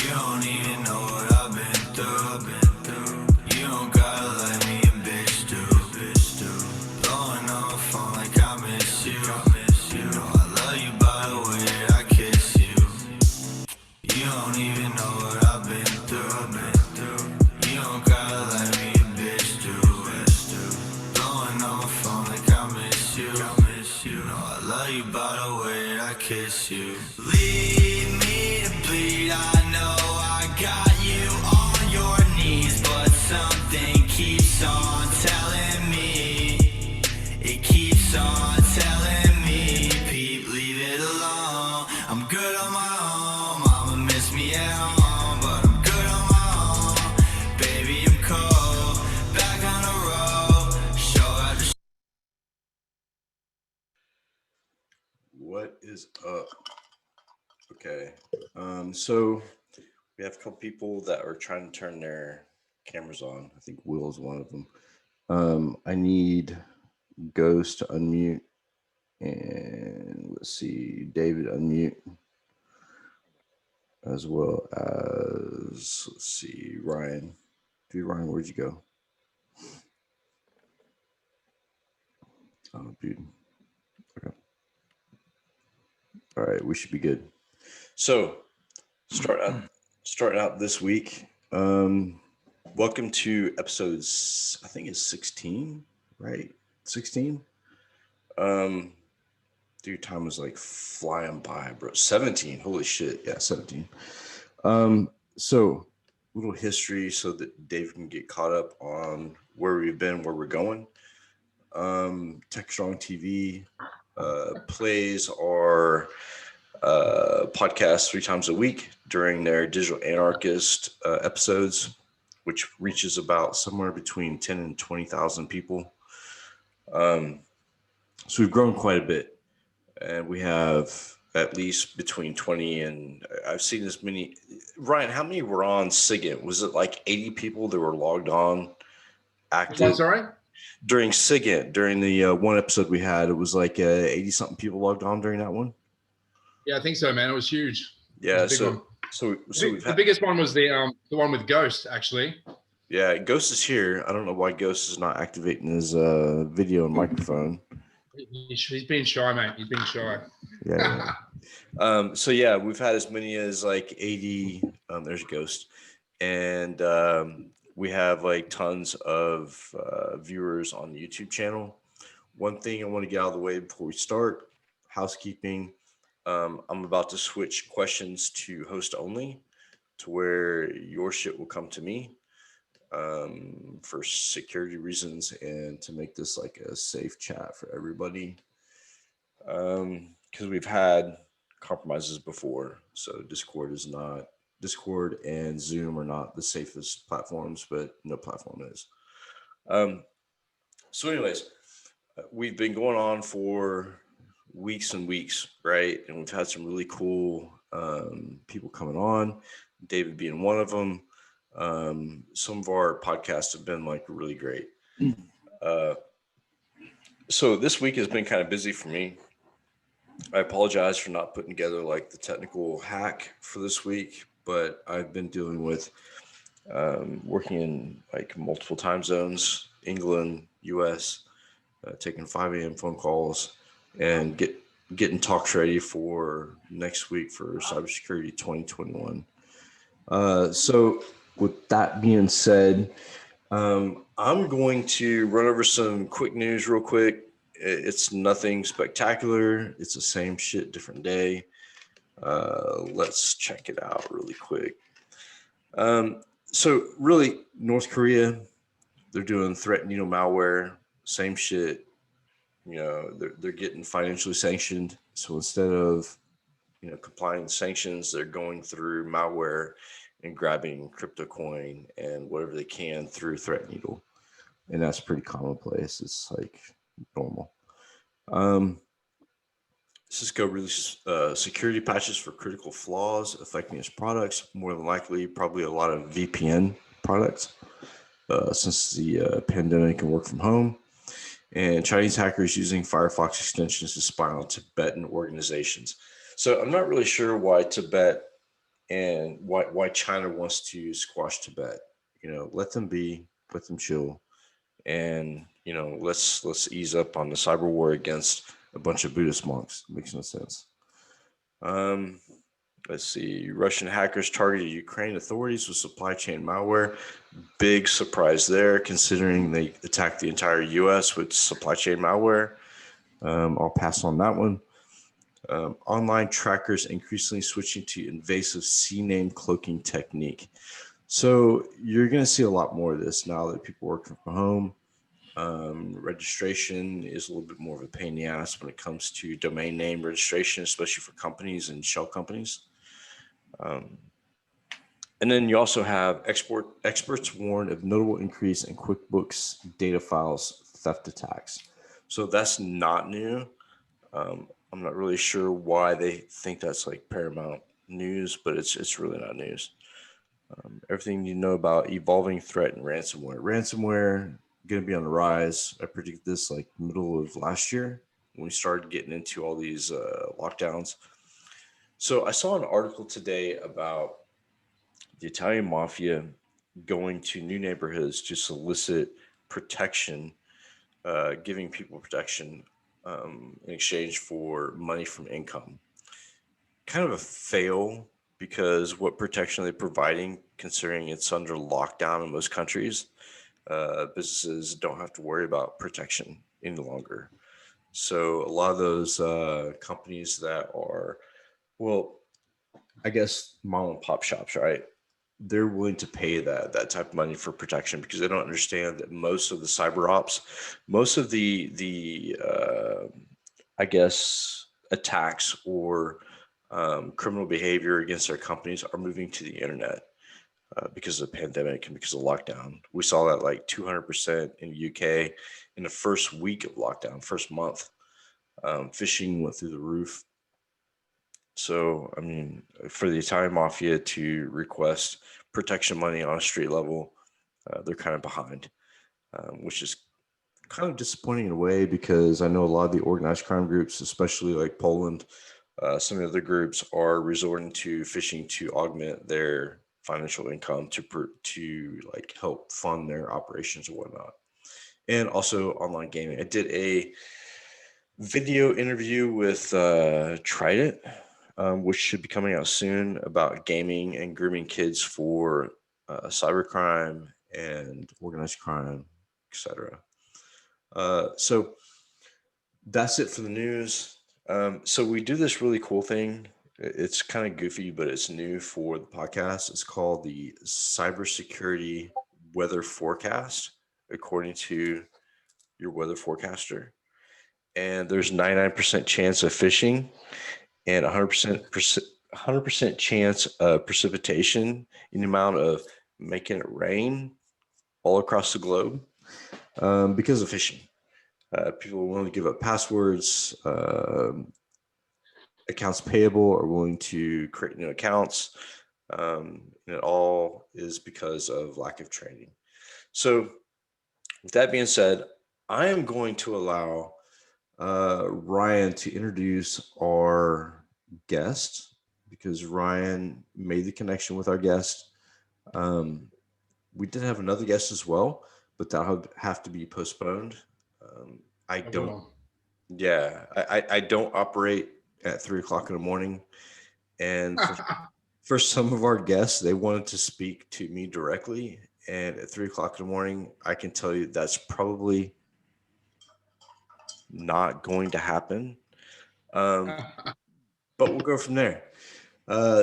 don't even know what I've been through. You don't gotta let me a bitch do. Blowing on the phone like I miss you. You know I love you by the way that I kiss you. You don't even know what I've been through. You don't gotta let me a bitch do. Blowing on the phone like I miss you. You know I love you by the way that I kiss you. Leave me to bleed. I know I got you on your knees, but something keeps on telling me. It keeps on telling me, Pete, leave it alone. I'm good on my own. Mama miss me at home, but I'm good on my own. Baby, I'm cold. Back on the road. Show after What is up? Okay, so we have a couple people that are trying to turn their cameras on. I think Will is one of them. I need Ghost to unmute, and let's see, David unmute, as well as, let's see, Ryan. Dude, Ryan, where'd you go? Oh, dude. Okay. All right, we should be good. So, starting out this week. Welcome to episodes, I think it's 16, right? 16. Dude, time was like flying by, bro. 17. Holy shit. Yeah, 17. So little history so that Dave can get caught up on where we've been, where we're going. Tech Strong TV plays our podcast 3 times a week during their Digital Anarchist episodes, which reaches about somewhere between 10 and 20,000 people. So we've grown quite a bit, and we have at least between 20 and I've seen as many. Ryan, how many were on SIGINT? Was it like 80 people that were logged on active? What's all right? During SIGINT, during the one episode we had, it was like 80 something people logged on during that one. Yeah, I think so, man. It was huge. Yeah, was the biggest one was the one with Ghost, actually. Yeah, Ghost is here. I don't know why Ghost is not activating his video and microphone. He's being shy, mate. He's being shy. Yeah. So yeah, we've had as many as like 80. There's Ghost, and we have like tons of viewers on the YouTube channel. One thing I want to get out of the way before we start, housekeeping. I'm about to switch questions to host only, to where your shit will come to me for security reasons and to make this like a safe chat for everybody. Because we've had compromises before. So Discord and Zoom are not the safest platforms, but no platform is. So anyways, we've been going on for weeks and weeks, right? And we've had some really cool people coming on, David being one of them. Some of our podcasts have been like really great. So this week has been kind of busy for me. I apologize for not putting together like the technical hack for this week, but I've been dealing with working in like multiple time zones, England, US, taking 5 a.m. phone calls and getting talks ready for next week for Cybersecurity 2021. So with that being said, I'm going to run over some quick news real quick. It's nothing spectacular. It's the same shit, different day. Let's check it out really quick. So really, North Korea, they're doing threat needle malware, same shit. You know, they're getting financially sanctioned. So instead of, you know, complying with sanctions, they're going through malware and grabbing crypto coin and whatever they can through Threatneedle. And that's pretty commonplace. It's like normal. Cisco released security patches for critical flaws affecting its products, more than likely probably a lot of VPN products since the pandemic and work from home. And Chinese hackers using Firefox extensions to spy on Tibetan organizations. So I'm not really sure why Tibet and why China wants to squash Tibet. Let them be, let them chill, and let's ease up on the cyber war against a bunch of Buddhist monks. Makes no sense. Um, let's see. Russian hackers targeted Ukraine authorities with supply chain malware. Big surprise there, considering they attacked the entire U.S. with supply chain malware. I'll pass on that one. Online trackers increasingly switching to invasive CNAME cloaking technique. So you're going to see a lot more of this now that people work from home. Registration is a little bit more of a pain in the ass when it comes to domain name registration, especially for companies and shell companies. And then you also have experts warn of notable increase in QuickBooks data files theft attacks. So that's not new. I'm not really sure why they think that's like paramount news, but it's really not news. Everything you know about evolving threat and ransomware. Ransomware going to be on the rise. I predict this like middle of last year when we started getting into all these lockdowns. So I saw an article today about the Italian mafia going to new neighborhoods to solicit protection, giving people protection in exchange for money from income. Kind of a fail, because what protection are they providing, considering it's under lockdown in most countries? Businesses don't have to worry about protection any longer. So a lot of those companies that are, well, I guess mom and pop shops, right? They're willing to pay that type of money for protection, because they don't understand that most of the cyber ops, most of the I guess attacks or criminal behavior against their companies are moving to the internet because of the pandemic and because of lockdown. We saw that like 200% in the UK in the first week of lockdown, first month. Phishing went through the roof. So, I mean, for the Italian mafia to request protection money on a street level, they're kind of behind, which is kind of disappointing in a way, because I know a lot of the organized crime groups, especially like Poland, some of the other groups are resorting to phishing to augment their financial income to like help fund their operations and whatnot. And also online gaming. I did a video interview with Trident, which should be coming out soon, about gaming and grooming kids for cybercrime and organized crime, etc. So that's it for the news. So we do this really cool thing. It's kind of goofy, but it's new for the podcast. It's called the Cybersecurity Weather Forecast, according to your weather forecaster. And there's 99% chance of phishing and 100% chance of precipitation in the amount of making it rain all across the globe because of phishing. People are willing to give up passwords. Accounts payable are willing to create new accounts. And it all is because of lack of training. So with that being said, I am going to allow Ryan to introduce our guest, because Ryan made the connection with our guest. We did have another guest as well, but that would have to be postponed. I don't. Yeah, I don't operate at 3:00 in the morning, and for some of our guests, they wanted to speak to me directly, and at 3:00 in the morning, I can tell you that's probably not going to happen. But we'll go from there.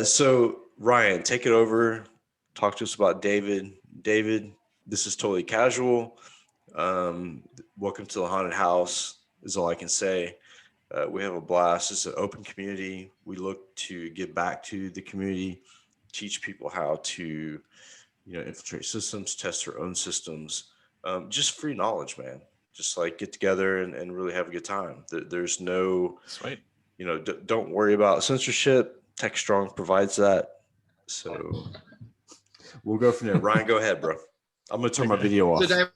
So Ryan, take it over. Talk to us about David. David, this is totally casual. Welcome to the haunted house is all I can say. We have a blast. It's an open community. We look to give back to the community, teach people how to, infiltrate systems, test their own systems. Just free knowledge, man. Just like get together and really have a good time. There's no, Sweet. Don't worry about censorship. TechStrong provides that. So we'll go from there. Ryan, go ahead, bro. I'm going to turn my video off. So Dave,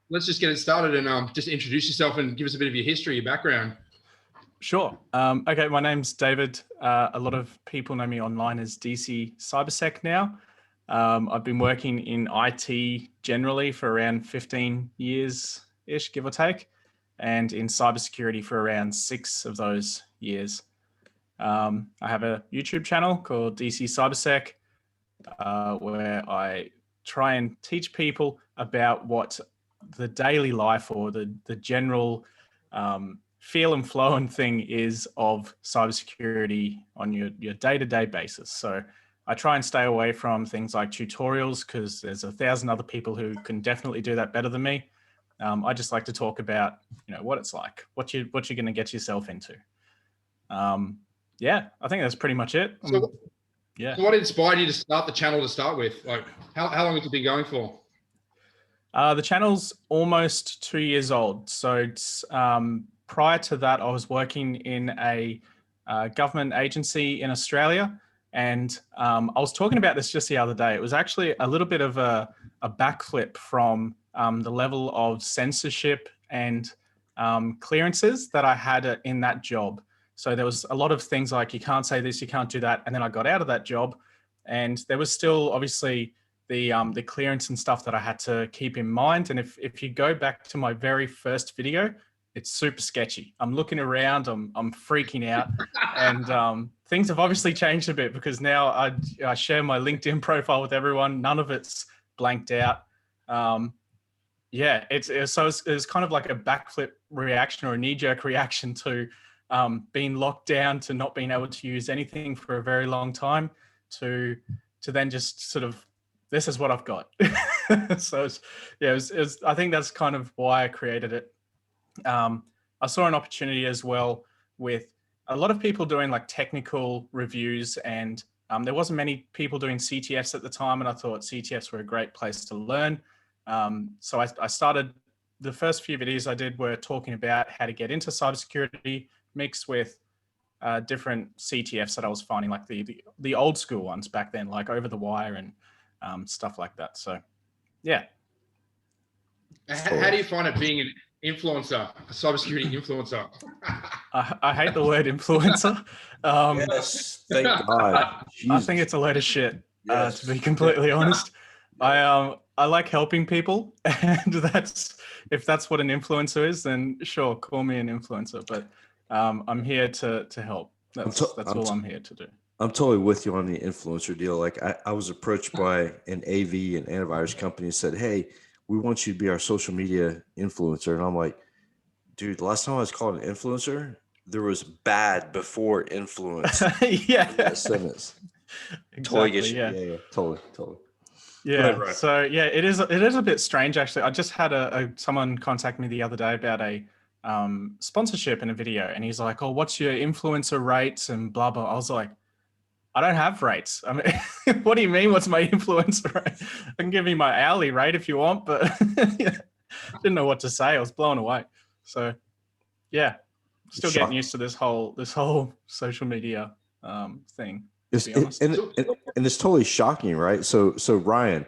let's just get it started and just introduce yourself and give us a bit of your history, your background. Sure. Okay, my name's David. A lot of people know me online as DC Cybersec now. I've been working in IT generally for around 15 years-ish, give or take, and in cybersecurity for around 6 of those years. I have a YouTube channel called DC Cybersec, where I try and teach people about what the daily life or the general feel and flow and thing is of cybersecurity on your day-to-day basis. So I try and stay away from things like tutorials because there's 1,000 other people who can definitely do that better than me. I just like to talk about, what it's like, what you're going to get yourself into. Yeah, I think that's pretty much it. So, yeah. So what inspired you to start the channel to start with? Like, how long has it been going for? The channel's almost 2 years old. So it's, prior to that, I was working in a government agency in Australia. And I was talking about this just the other day. It was actually a little bit of a backflip from the level of censorship and clearances that I had in that job. So there was a lot of things like, you can't say this, you can't do that. And then I got out of that job and there was still obviously the clearance and stuff that I had to keep in mind. And if you go back to my very first video, it's super sketchy. I'm looking around, I'm freaking out. And things have obviously changed a bit because now I share my LinkedIn profile with everyone. None of it's blanked out. Yeah, it's kind of like a backflip reaction or a knee-jerk reaction to being locked down, to not being able to use anything for a very long time, to then just sort of, this is what I've got. So I think that's kind of why I created it. I saw an opportunity as well with a lot of people doing like technical reviews, and there wasn't many people doing CTFs at the time, and I thought CTFs were a great place to learn. So I started, the first few videos I did were talking about how to get into cybersecurity, mixed with different CTFs that I was finding, like the old school ones back then, like over the wire and stuff like that. So, yeah. How do you find it being an influencer, a cybersecurity influencer? I hate the word influencer. Yes, thank God. I think it's a load of shit, to be completely honest. I like helping people, and if that's what an influencer is, then sure, call me an influencer. But I'm here to help. That's all I'm here to do. I'm totally with you on the influencer deal. Like I was approached by an AV and antivirus company and said, "Hey, we want you to be our social media influencer." And I'm like, dude, the last time I was called an influencer, there was bad before influence. Yeah. Sentence. Exactly. Yeah. Totally. Yeah. Right. So yeah, it is a bit strange actually. I just had someone contact me the other day about a sponsorship in a video, and he's like, "Oh, what's your influencer rates and blah blah." I was like, I don't have rates. I mean, what do you mean? What's my influencer rate? I can give you my hourly rate if you want, but yeah, didn't know what to say. I was blown away. So yeah, still getting used to this whole social media thing. And it's totally shocking, right? So Ryan,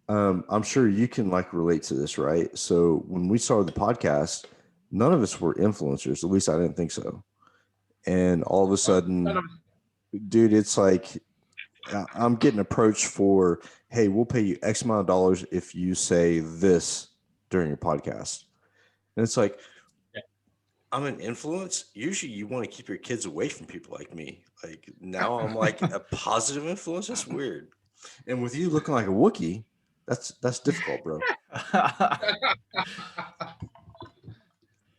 I'm sure you can like relate to this, right? So when we started the podcast, none of us were influencers. At least I didn't think so. And all of a sudden, dude, it's like I'm getting approached for, hey, we'll pay you X amount of dollars if you say this during your podcast. And it's like, I'm an influence. Usually you want to keep your kids away from people like me. Like now I'm like a positive influence. That's weird. And with you looking like a Wookiee, that's difficult, bro.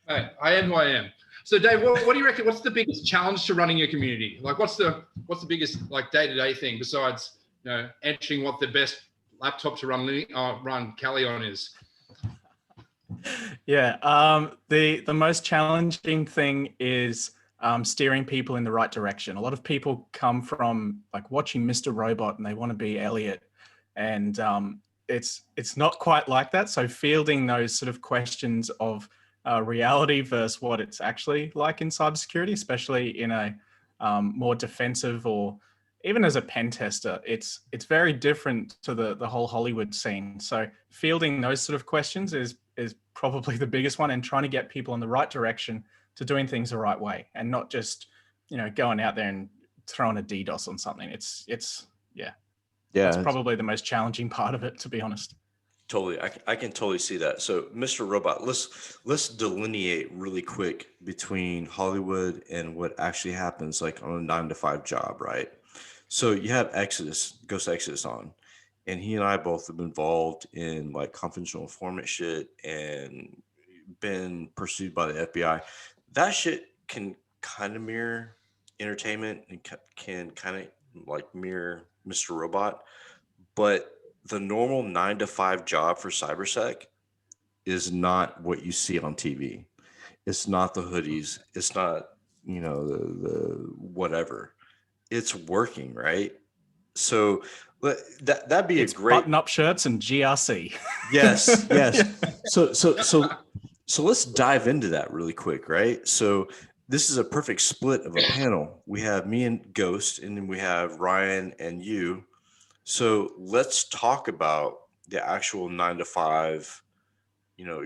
Hey, I am who I am. So Dave, what do you reckon? What's the biggest challenge to running your community? Like what's the biggest like day-to-day thing besides entering what the best laptop to run Kali on is? Yeah, the most challenging thing is steering people in the right direction. A lot of people come from like watching Mr. Robot and they want to be Elliot, and it's not quite like that. So fielding those sort of questions of reality versus what it's actually like in cybersecurity, especially in a more defensive or even as a pen tester, it's very different to the whole Hollywood scene. So fielding those sort of questions is probably the biggest one, and trying to get people in the right direction to doing things the right way and not just, going out there and throwing a DDoS on something. That's probably the most challenging part of it, to be honest. Totally. I can totally see that. So, Mr. Robot, let's delineate really quick between Hollywood and what actually happens like on a 9 to 5 job, right? So you have Ghost Exodus on, and he and I both have been involved in like confidential informant shit and been pursued by the FBI. That shit can kind of mirror entertainment and can kind of like mirror Mr. Robot, but the normal 9 to 5 job for cybersec is not what you see on TV. It's not the hoodies. It's not, the whatever. It's working, right? So that'd be It's a great button-up shirts and GRC. yes, yes. So let's dive into that really quick, right? So this is a perfect split of a panel. We have me and Ghost, and then we have Ryan and you. So let's talk about the actual 9 to 5,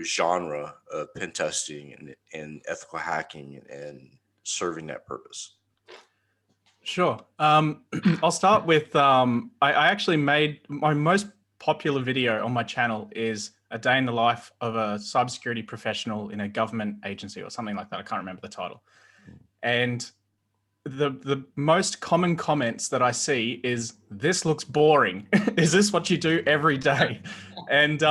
genre of pen testing and ethical hacking and serving that purpose. Sure. I'll start with, I actually made my most popular video on my channel is a day in the life of a cybersecurity professional in a government agency or something like that. I can't remember the title. And the most common comments that I see is, "This looks boring. Is this what you do every day?" And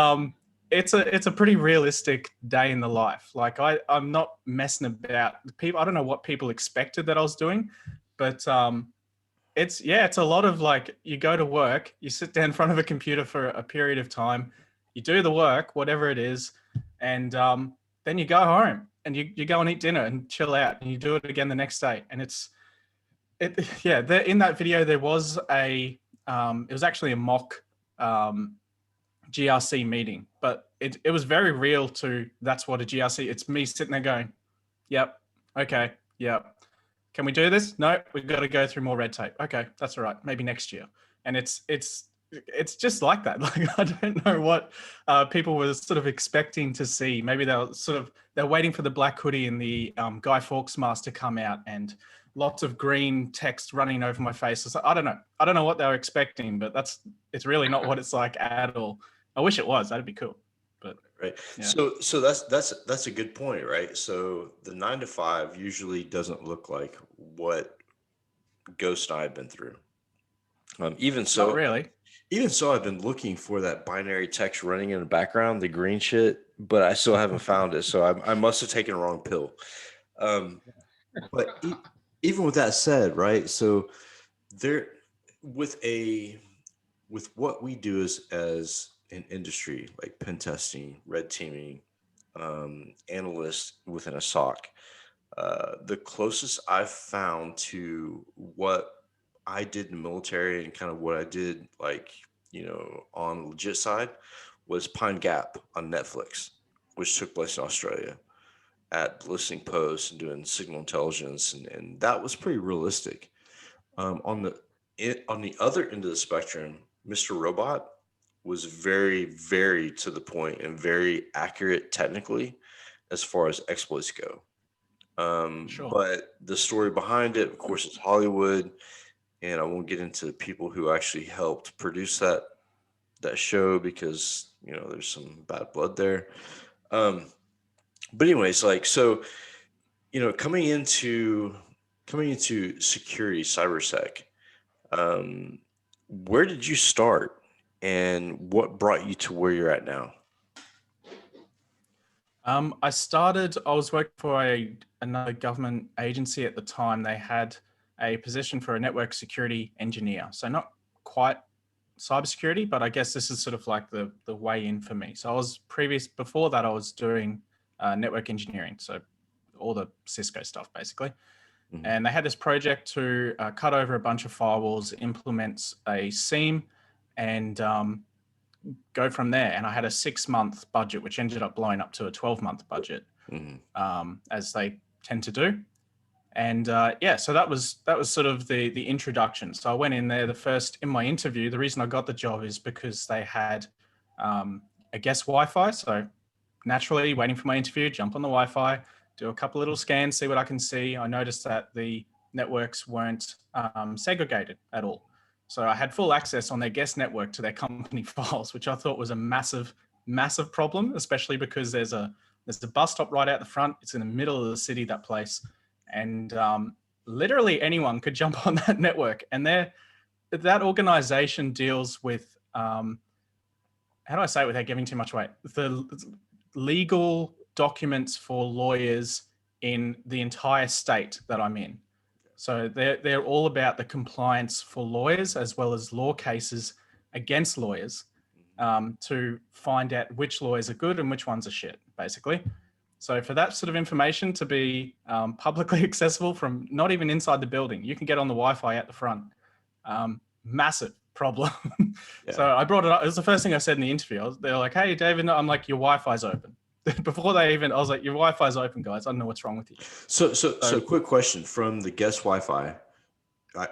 it's a pretty realistic day in the life. Like I'm not messing about. People, I don't know what people expected that I was doing, but it's a lot of like, you go to work, you sit down in front of a computer for a period of time, you do the work, whatever it is, and then you go home and you go and eat dinner and chill out, and you do it again the next day. And in that video there was it was actually a mock GRC meeting, but it was very real to, that's what a GRC, it's me sitting there going, yep, okay, yep. Can we do this? No, we've got to go through more red tape. Okay, that's all right. Maybe next year. And it's just like that. Like, I don't know what people were sort of expecting to see. Maybe they're waiting for the black hoodie and the Guy Fawkes mask to come out and lots of green text running over my face. I don't know. I don't know what they were expecting, but it's really not what it's like at all. I wish it was. That'd be cool. But right. Yeah. So that's a good point, right? So the 9 to 5 usually doesn't look like what Ghost and I have been through. Even so, not really. Even so, I've been looking for that binary text running in the background, the green shit, but I still haven't found it. So I must have taken a wrong pill. But even with that said, right? So there, with what we do as an industry, like pen testing, red teaming, analysts within a SOC, the closest I've found to what I did in the military and kind of what I did, like, on the legit side, was Pine Gap on Netflix, which took place in Australia, at listening posts and doing signal intelligence, and that was pretty realistic. On the other end of the spectrum, Mr. Robot was very, very to the point and very accurate technically as far as exploits go. Sure. But the story behind it, of course, is Hollywood, and I won't get into the people who actually helped produce that show because there's some bad blood there. But anyways, like, so coming into security, cybersec, where did you start, and what brought you to where you're at now? I was working for another government agency at the time. They had a position for a network security engineer. So not quite cybersecurity, but I guess this is sort of like the way in for me. So before that, I was doing network engineering. So all the Cisco stuff, basically. Mm-hmm. And they had this project to cut over a bunch of firewalls, implement a SIEM, and go from there. And I had a 6-month budget, which ended up blowing up to a 12-month budget, as they tend to do. And so that was sort of the introduction. So I went in there in my interview. The reason I got the job is because they had a guest Wi-Fi. So naturally, waiting for my interview, jump on the Wi-Fi, do a couple little scans, see what I can see. I noticed that the networks weren't segregated at all. So I had full access on their guest network to their company files, which I thought was a massive, massive problem, especially because there's a bus stop right out the front. It's in the middle of the city, that place. And literally anyone could jump on that network. And that organization deals with, how do I say it without giving too much away? The legal documents for lawyers in the entire state that I'm in. So they're all about the compliance for lawyers as well as law cases against lawyers, to find out which lawyers are good and which ones are shit, basically. So for that sort of information to be publicly accessible from not even inside the building, you can get on the Wi-Fi at the front. Massive problem. Yeah. So I brought it up. It was the first thing I said in the interview. They're like, "Hey, David," no, I'm like, "Your Wi-Fi's open." Before they even, I was like, "Your Wi-Fi's open, guys. I don't know what's wrong with you." So quick question from the guest Wi-Fi.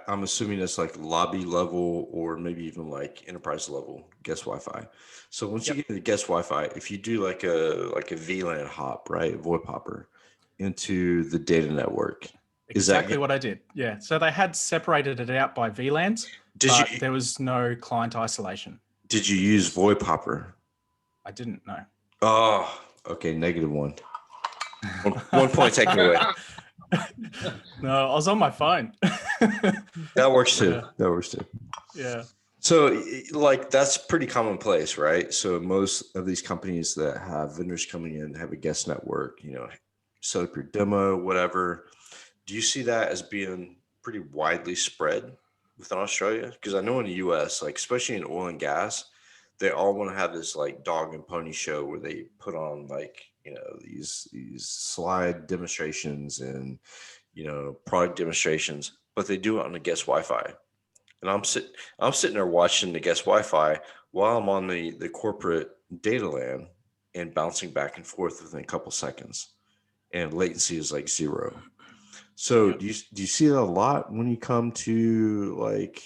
I'm assuming it's like lobby level or maybe even like enterprise level guest Wi-Fi. So once you get to the guest Wi-Fi, if you do like a VLAN hop, right, VoIP hopper into the data network, exactly what I did. Yeah. So they had separated it out by VLANs, but there was no client isolation. Did you use VoIP hopper? I didn't know. Oh, okay. -1. 1 point taken away. No, I was on my phone. That works too. Yeah. That works too. Yeah. So like that's pretty commonplace, right? So most of these companies that have vendors coming in have a guest network, set up your demo, whatever. Do you see that as being pretty widely spread within Australia? Because I know in the US, like especially in oil and gas, they all want to have this like dog and pony show where they put on like, these slide demonstrations and, product demonstrations, but they do it on the guest Wi-Fi. And I'm sitting there watching the guest Wi-Fi while I'm on the corporate data LAN and bouncing back and forth within a couple seconds, and latency is like 0. So do you see that a lot when you come to like?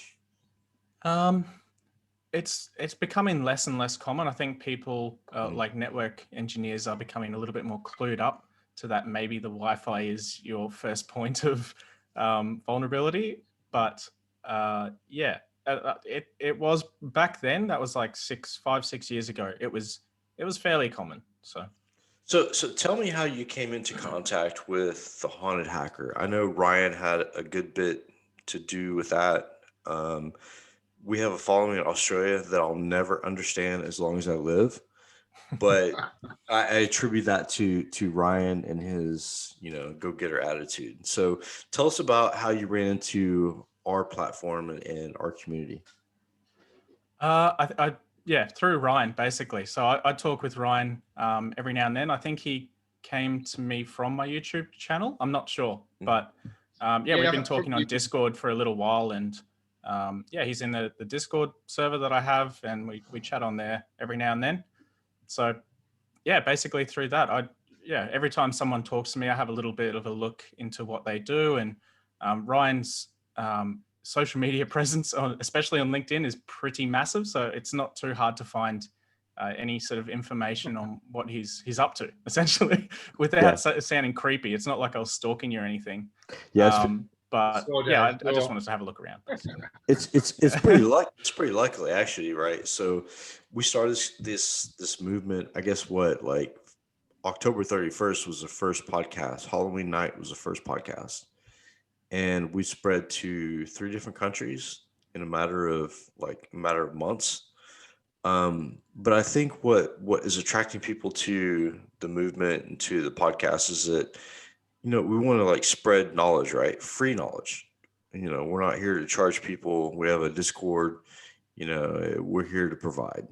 It's becoming less and less common. I think people like network engineers are becoming a little bit more clued up to that. Maybe the Wi-Fi is your first point of vulnerability, but it was back then. That was like 5-6 years ago. It was fairly common. So tell me how you came into contact with the Haunted Hacker. I know Ryan had a good bit to do with that. We have a following in Australia that I'll never understand as long as I live, but I attribute that to Ryan and his, go-getter attitude. So tell us about how you ran into our platform and our community. Through Ryan, basically. So I talk with Ryan every now and then. I think he came to me from my YouTube channel. I'm not sure, but we've been talking on Discord for a little while, and he's in the Discord server that I have, and we chat on there every now and then. So basically through that, every time someone talks to me, I have a little bit of a look into what they do, and Ryan's social media presence, especially on LinkedIn, is pretty massive. So it's not too hard to find any sort of information on what he's up to, essentially, without sounding creepy. It's not like I was stalking you or anything. I just wanted to have a look around. It's pretty likely, actually, right? So we started this movement. I guess like October 31st was the first podcast. Halloween night was the first podcast, and we spread to 3 different countries in a matter of months. But I think what is attracting people to the movement and to the podcast is that, we want to like spread knowledge, right? Free knowledge. We're not here to charge people. We have a Discord, we're here to provide.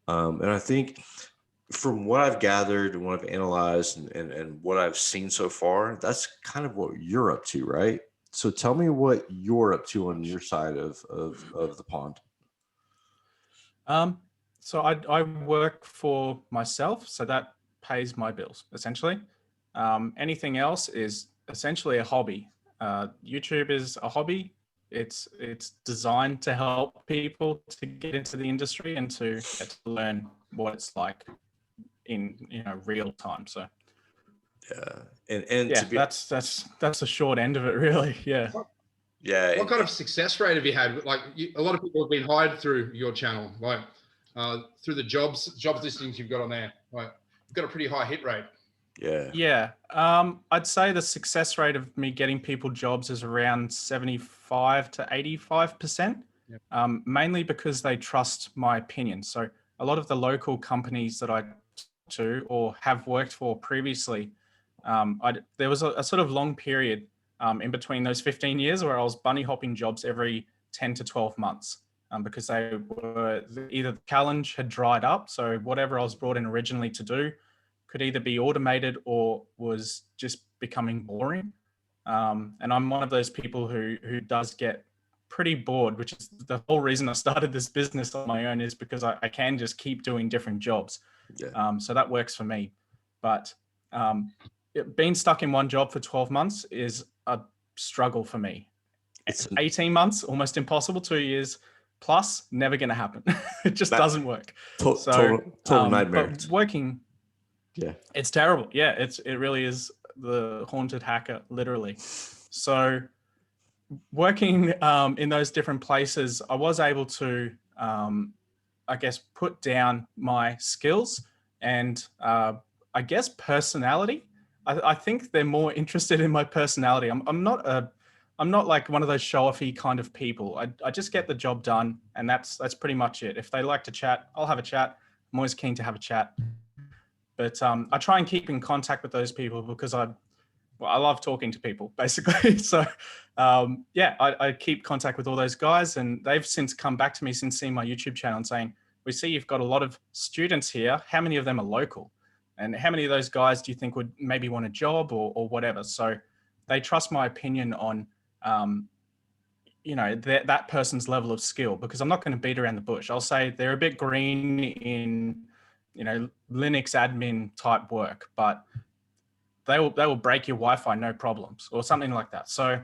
And I think from what I've gathered and what I've analyzed and what I've seen so far, that's kind of what you're up to, right? So tell me what you're up to on your side of the pond. So I work for myself, so that pays my bills, essentially. Anything else is essentially a hobby. YouTube is a hobby. It's designed to help people to get into the industry and to get to learn what it's like in real time. So Yeah. And Yeah, to be, that's the short end of it, really. Yeah. yeah. What kind of success rate have you had? Like a lot of people have been hired through your channel, like through the jobs listings you've got on there. Like you've got a pretty high hit rate. Yeah. Yeah. I'd say the success rate of me getting people jobs is around 75 to 85%, Yep. mainly because they trust my opinion. So a lot of the local companies that I to or have worked for previously, there was a sort of long period in between those 15 years where I was bunny hopping jobs every 10 to 12 months because they were either the challenge had dried up. So whatever I was brought in originally to do could either be automated or was just becoming boring. And I'm one of those people who does get pretty bored, which is the whole reason I started this business on my own, is because I can just keep doing different jobs. Yeah. So that works for me. But being stuck in one job for 12 months is a struggle for me. It's 18 months, almost impossible. 2 years plus, never going to happen. It just doesn't work. total nightmare. But working, Yeah. it's terrible. Yeah, it really is the haunted hacker, literally. So working in those different places, I was able to, I guess, put down my skills and I guess personality. I think they're more interested in my personality. I'm not like one of those show-offy kind of people. I just get the job done, and that's pretty much it. If they like to chat, I'll have a chat. I'm always keen to have a chat. But I try and keep in contact with those people because I love talking to people, basically. So yeah, I keep contact with all those guys, and they've since come back to me since seeing my YouTube channel and saying, we see you've got a lot of students here. How many of them are local? And how many of those guys do you think would maybe want a job or whatever? So they trust my opinion on, that person's level of skill, because I'm not going to beat around the bush. I'll say they're a bit green in, Linux admin type work, but they will break your Wi-Fi, no problems, or something like that. So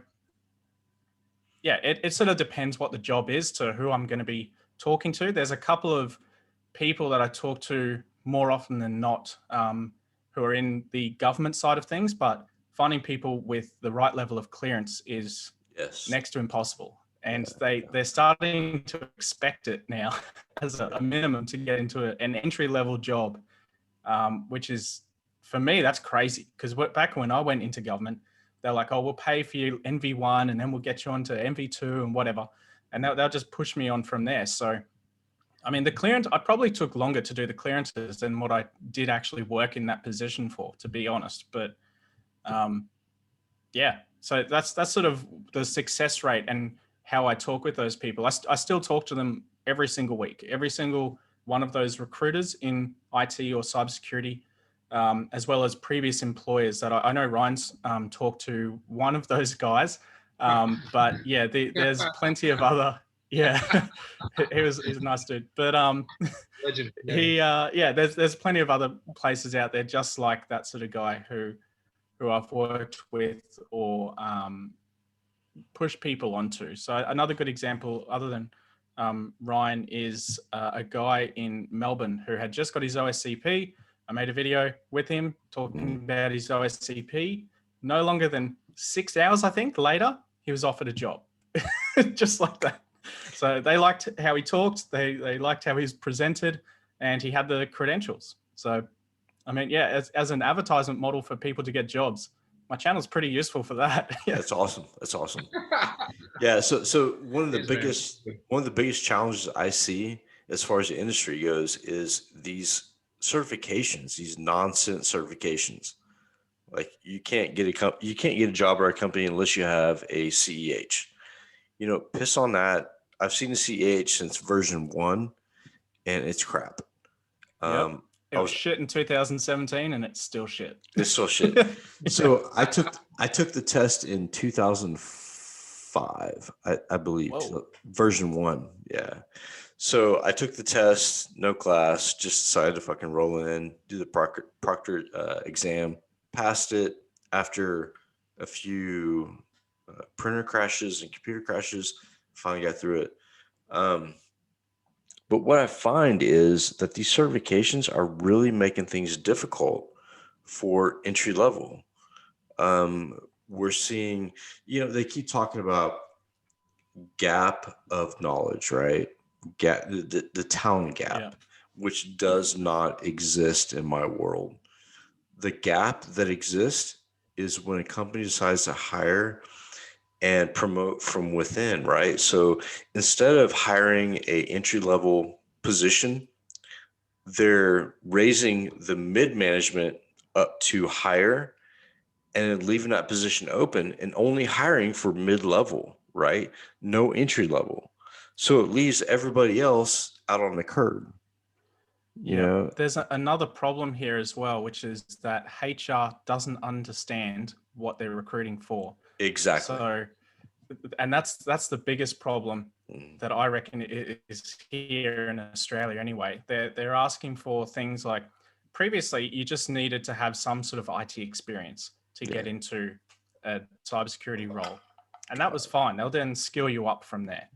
yeah, it sort of depends what the job is to who I'm going to be talking to. There's a couple of people that I talk to more often than not who are in the government side of things, but finding people with the right level of clearance is next to impossible. And they're starting to expect it now as a minimum to get into an entry-level job, which is, for me, that's crazy. Because back when I went into government, they're like, oh, we'll pay for you NV1 and then we'll get you onto NV2 and whatever. And they'll just push me on from there. So, I mean, the clearance, I probably took longer to do the clearances than what I did actually work in that position for, to be honest. But yeah, so that's sort of the success rate and how I talk with those people. I still talk to them every single week, every single one of those recruiters in IT or cybersecurity, as well as previous employers that I know Ryan's talked to one of those guys. But yeah, there's plenty of other, yeah, he's a nice dude, but Legend. yeah, there's plenty of other places out there just like that sort of guy who I've worked with or push people onto. So another good example other than Ryan is a guy in Melbourne who had just got his OSCP. I made a video with him talking about his OSCP. No longer than 6 hours, I think, later, he was offered a job. Just like that. So they liked how he talked. They liked how he was presented, and he had the credentials. So, I mean, yeah, as an advertisement model for people to get jobs, my channel's pretty useful for that. Yeah. That's awesome. That's awesome. Yeah. So one of the biggest challenges I see as far as the industry goes is these certifications, these nonsense certifications. Like you can't get a job or a company unless you have a CEH. Piss on that. I've seen the CEH since version 1, and it's crap. Yep. It was shit in 2017, and it's still shit. It's still shit. So I took the test in 2005, I believe, version 1. Yeah. So I took the test, no class, just decided to fucking roll in, do the proctor exam, passed it after a few printer crashes and computer crashes, finally got through it. But what I find is that these certifications are really making things difficult for entry level. We're seeing, they keep talking about gap of knowledge, right? Gap, the talent gap, Yeah. which does not exist in my world. The gap that exists is when a company decides to hire and promote from within, right? So instead of hiring a entry level position, they're raising the mid management up to higher and then leaving that position open and only hiring for mid level, right? No entry level. So it leaves everybody else out on the curb. Yeah, there's another problem here as well, which is that HR doesn't understand what they're recruiting for. Exactly. So, and that's the biggest problem that I reckon is here in Australia anyway. They're asking for things like, previously you just needed to have some sort of IT experience to get into a cybersecurity role, and that was fine. They'll then skill you up from there.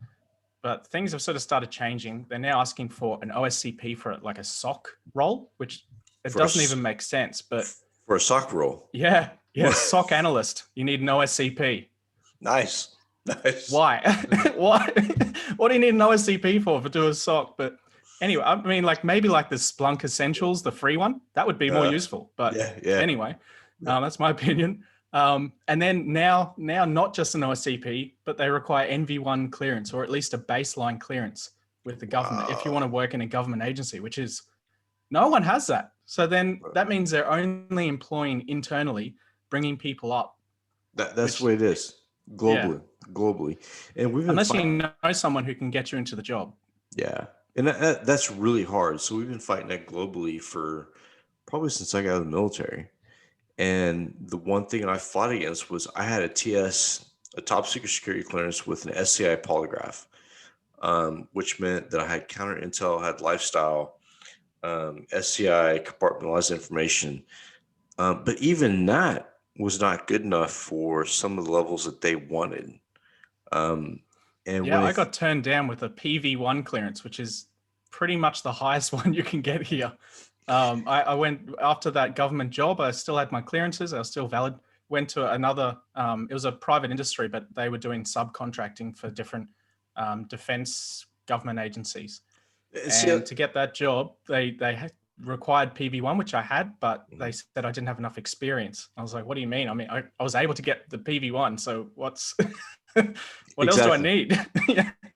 But things have sort of started changing. They're now asking for an OSCP for like a SOC role, which it doesn't even make sense. But for a SOC role, yeah, SOC analyst, you need an OSCP. Nice. Why? Why? What do you need an OSCP for doing SOC? But anyway, I mean, like maybe like the Splunk Essentials, the free one, that would be more useful. But anyway, that's my opinion. And then now not just an OSCP, but they require NV1 clearance, or at least a baseline clearance with the government if you want to work in a government agency, which is no one has that. So then that means they're only employing internally, bringing people up. That's the way it is globally. And we've been unless you know someone who can get you into the job. Yeah. And that's really hard. So we've been fighting that globally for probably since I got out of the military. And the one thing I fought against was I had a top secret security clearance with an SCI polygraph, which meant that I had counter intel, had lifestyle, SCI, compartmentalized information. But even that was not good enough for some of the levels that they wanted. I got turned down with a PV1 clearance, which is pretty much the highest one you can get here. I went after that government job. I still had my clearances. I was still valid. Went to another, it was a private industry, but they were doing subcontracting for different defense government agencies. And to get that job, they required PV1, which I had, but they said I didn't have enough experience. I was like, what do you mean? I mean, I was able to get the PV1. So what's, what else do I need?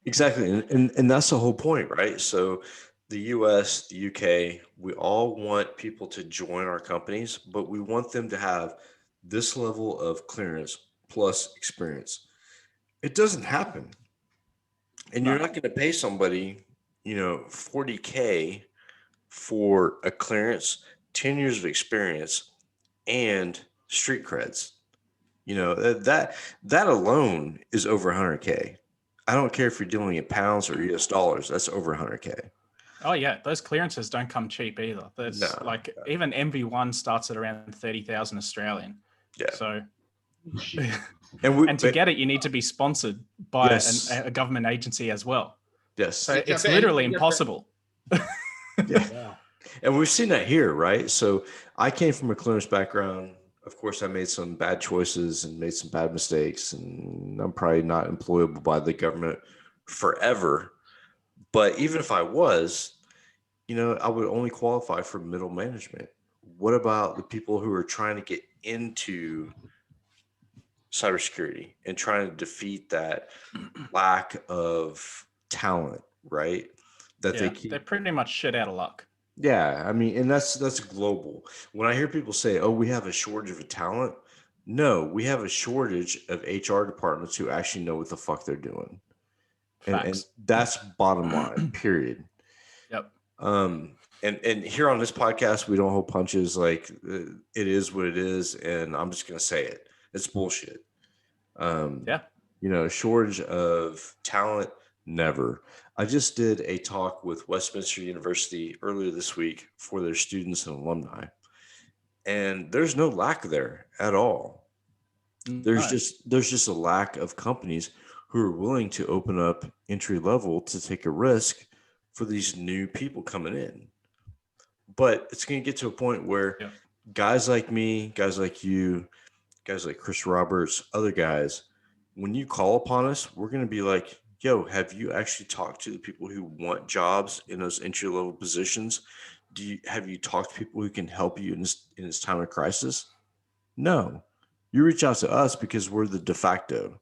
Exactly. And that's the whole point, right? So the US, the UK, we all want people to join our companies, but we want them to have this level of clearance plus experience. It doesn't happen. And you're not going to pay somebody, $40K for a clearance, 10 years of experience, and street creds. That alone is over 100K. I don't care if you're dealing in pounds or US dollars. That's over 100K. Oh yeah, those clearances don't come cheap either. There's even MV1 starts at around 30,000 Australian. Yeah. So, and to get it, you need to be sponsored by a government agency as well. Yes. So it's literally impossible. Yeah. And we've seen that here, right? So I came from a clearance background. Of course, I made some bad choices and made some bad mistakes, and I'm probably not employable by the government forever. But even if I was, I would only qualify for middle management. What about the people who are trying to get into cybersecurity and trying to defeat that lack of talent, right? They're pretty much shit out of luck. Yeah, I mean, and that's global. When I hear people say, "Oh, we have a shortage of talent," no, we have a shortage of HR departments who actually know what the fuck they're doing, and that's bottom line. Period. Yep. And here on this podcast, we don't hold punches. Like it is what it is, and I'm just gonna say it. It's bullshit. Shortage of talent, never. I just did a talk with Westminster University earlier this week for their students and alumni, and there's no lack there at all. There's just a lack of companies who are willing to open up entry level to take a risk for these new people coming in. But it's going to get to a point where guys like me, guys like you, guys like Chris Roberts, other guys, when you call upon us, we're going to be like, yo, have you actually talked to the people who want jobs in those entry level positions? Have you talked to people who can help you in this time of crisis? No. You reach out to us because we're the de facto.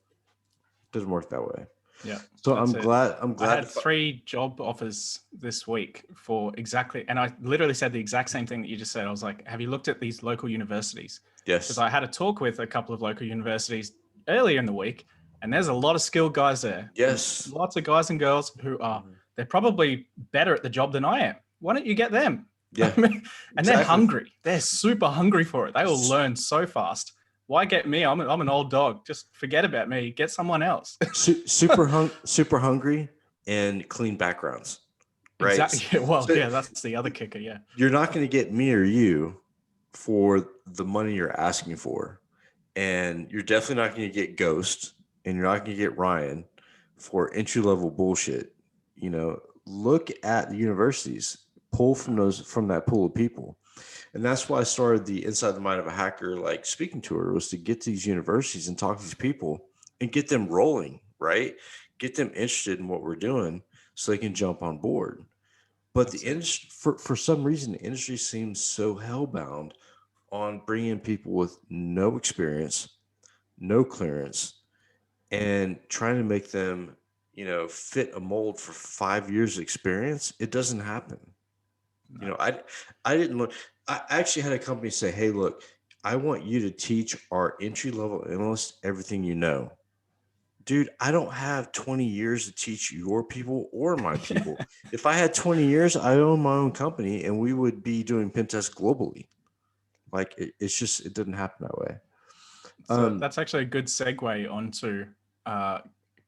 Doesn't work that way. Yeah, So that's it. I I'm glad had 3 job offers this week for exactly, and I literally said the exact same thing that you just said. I was like, have you looked at these local universities? Because yes. I had a talk with a couple of local universities earlier in the week, and there's a lot of skilled guys there. Yes. Lots of guys and girls who are, Mhm. they're probably better at the job than I am. Why don't you get them? Yeah. And they're Exactly. hungry. They're super hungry for it. They will learn so fast. Why get me? I'm an old dog. Just forget about me. Get someone else. Super hungry and clean backgrounds. Right. Exactly. Well, So yeah, that's the other kicker. Yeah. you're not going to get me or you for the money you're asking for. And you're definitely not going to get Ghost and you're not going to get Ryan for entry level bullshit. You know, look at the universities, pull from that pool of people. And that's why I started the Inside the Mind of a Hacker, like speaking tour, was to get to these universities and talk to these people and get them rolling, right? Get them interested in what we're doing so they can jump on board. But the industry, for some reason, the industry seems so hellbound on bringing people with no experience, no clearance, and trying to make them, fit a mold for 5 years experience. It doesn't happen. You know, I didn't look. I actually had a company say, "Hey, look, I want you to teach our entry level analysts everything you know." Dude, I don't have 20 years to teach your people or my people. If I had 20 years, I own my own company and we would be doing pen tests globally. Like it didn't happen that way. So that's actually a good segue onto uh,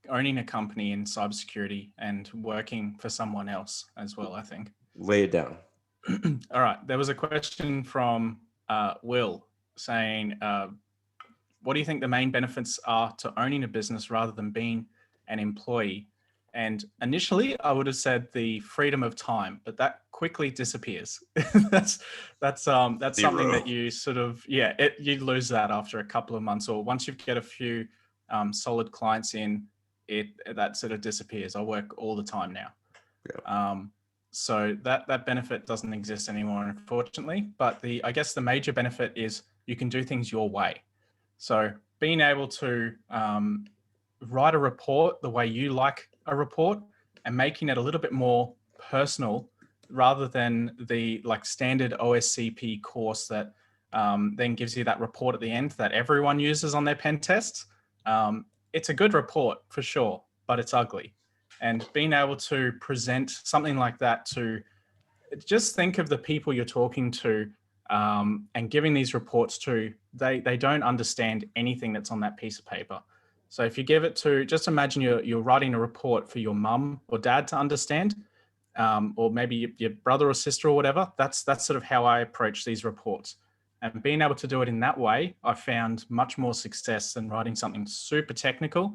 owning a company in cybersecurity and working for someone else as well, I think. Lay it down. All right. There was a question from Will saying, what do you think the main benefits are to owning a business rather than being an employee? And initially, I would have said the freedom of time, but that quickly disappears. that's something that you sort of you lose that after a couple of months, or once you get a few solid clients in, that sort of disappears. I work all the time now. Yeah. So that benefit doesn't exist anymore, unfortunately. But I guess the major benefit is you can do things your way. So being able to write a report the way you like a report and making it a little bit more personal rather than the standard OSCP course that then gives you that report at the end that everyone uses on their pen tests. It's a good report for sure, but it's ugly. And being able to present something like that to just think of the people you're talking to and giving these reports to, they don't understand anything that's on that piece of paper. So if you give it to, just imagine you're writing a report for your mum or dad to understand, or maybe your brother or sister or whatever. That's sort of how I approach these reports. And being able to do it in that way, I found much more success than writing something super technical,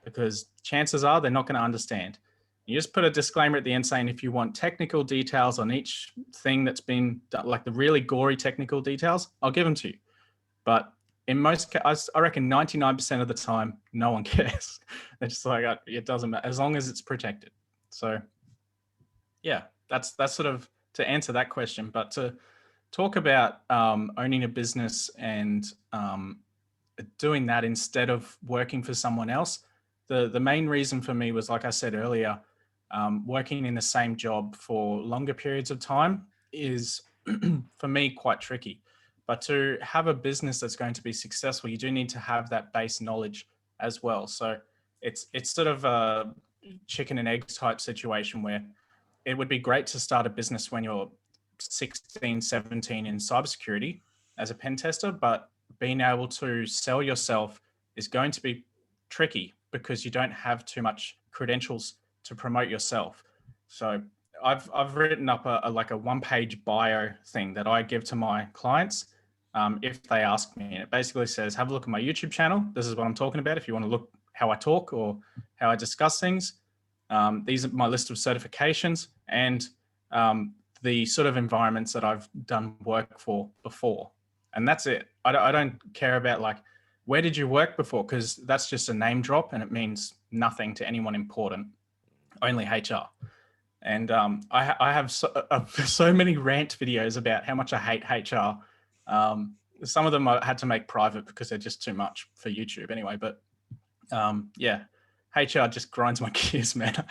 because chances are they're not going to understand. You just put a disclaimer at the end saying if you want technical details on each thing that's been done, like the really gory technical details, I'll give them to you. But in most cases, I reckon 99% of the time, no one cares. They're just like, it doesn't matter as long as it's protected. So yeah, that's sort of to answer that question. But to talk about owning a business and doing that instead of working for someone else, the main reason for me was, like I said earlier, working in the same job for longer periods of time is for me quite tricky. But to have a business that's going to be successful, you do need to have that base knowledge as well. So it's sort of a chicken and egg type situation where it would be great to start a business when you're 16, 17 in cybersecurity as a pen tester, but being able to sell yourself is going to be tricky because you don't have too much credentials to promote yourself. So I've written up a one-page bio thing that I give to my clients if they ask me. And it basically says, have a look at my YouTube channel. This is what I'm talking about. If you want to look how I talk or how I discuss things, these are my list of certifications and the sort of environments that I've done work for before. and that's it. I don't care about like, where did you work before? Because that's just a name drop and it means nothing to anyone important, only HR. And I have so many rant videos about how much I hate HR. Some of them I had to make private because they're just too much for YouTube anyway. But yeah, HR just grinds my gears, man.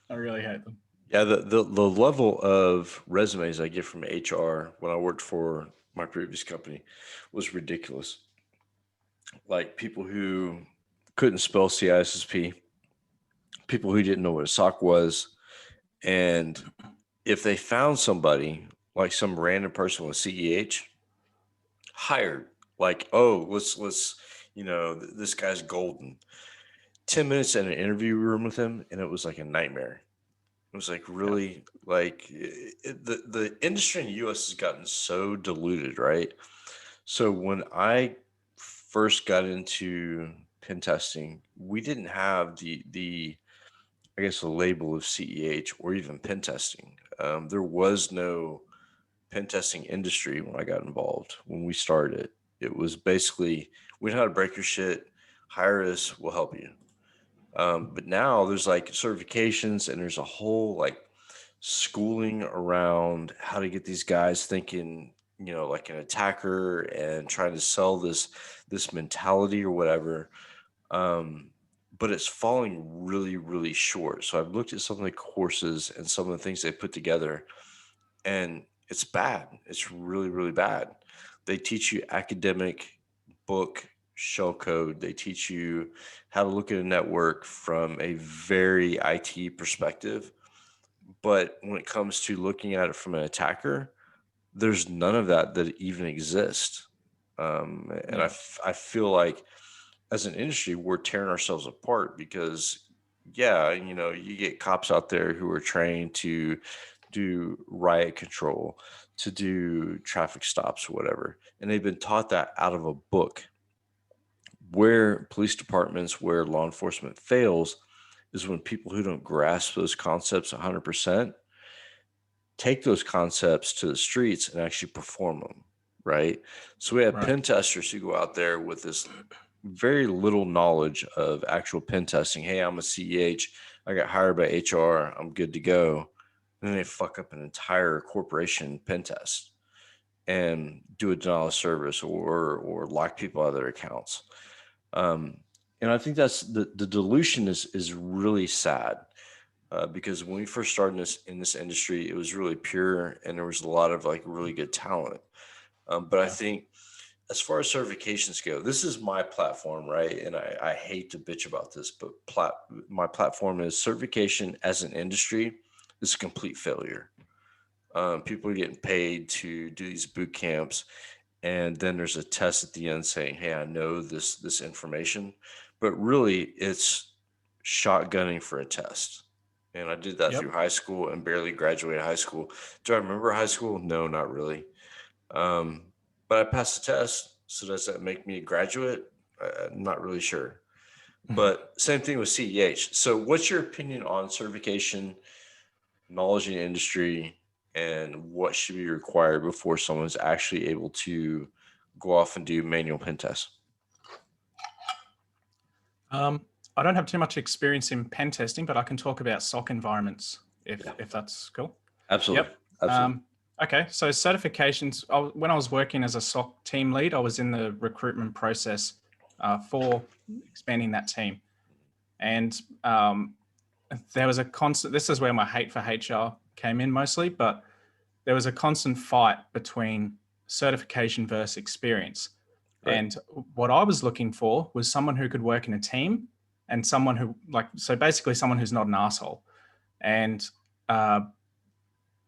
I really hate them. Yeah, the level of resumes I get from HR when I worked for my previous company was ridiculous. Like people who couldn't spell CISSP, people who didn't know what a SOC was, and if they found somebody like some random person with CEH, hired. Like, oh, let's this guy's golden. 10 minutes in an interview room with him, and it was like a nightmare. It was like really like the industry in the US has gotten so diluted, right? So when I first got into pen testing, we didn't have the I guess the label of CEH or even pen testing. There was no pen testing industry when I got involved. When we started, it was basically we know how to break your shit. Hire us, we'll help you. But now there's like certifications and there's a whole like schooling around how to get these guys thinking, like an attacker and trying to sell this mentality or whatever. But it's falling really, really short. So I've looked at some of the courses and some of the things they put together, and it's bad. It's really, really bad. They teach you academic book shell code. They teach you how to look at a network from a very IT perspective. But when it comes to looking at it from an attacker, there's none of that even exists. And I feel like as an industry, we're tearing ourselves apart because, you get cops out there who are trained to do riot control, to do traffic stops or whatever. And they've been taught that out of a book. Where police departments, where law enforcement fails is when people who don't grasp those concepts 100% take those concepts to the streets and actually perform them, right? So we have pen testers who go out there with this very little knowledge of actual pen testing. Hey, I'm a CEH. I got hired by HR. I'm good to go. And then they fuck up an entire corporation pen test and do a denial of service or lock people out of their accounts. And I think that's the dilution is really sad because when we first started in this industry, it was really pure and there was a lot of like really good talent. But I think as far as certifications go, this is my platform, right? And I hate to bitch about this, but my platform is certification as an industry is a complete failure. People are getting paid to do these boot camps, and then there's a test at the end saying, "Hey, I know this information," but really it's shotgunning for a test. And I did that through high school and barely graduated high school. Do I remember high school? No, not really. But I passed the test. So does that make me a graduate? I'm not really sure. But same thing with CEH. So what's your opinion on certification, knowledge in the industry, and what should be required before someone's actually able to go off and do manual pen tests? I don't have too much experience in pen testing, but I can talk about SOC environments if that's cool. Absolutely. Yep. Absolutely. Okay, so certifications. When I was working as a SOC team lead, I was in the recruitment process for expanding that team. And there was a constant, this is where my hate for HR came in mostly, but there was a constant fight between certification versus experience. Right. And what I was looking for was someone who could work in a team and someone who so basically someone who's not an asshole. And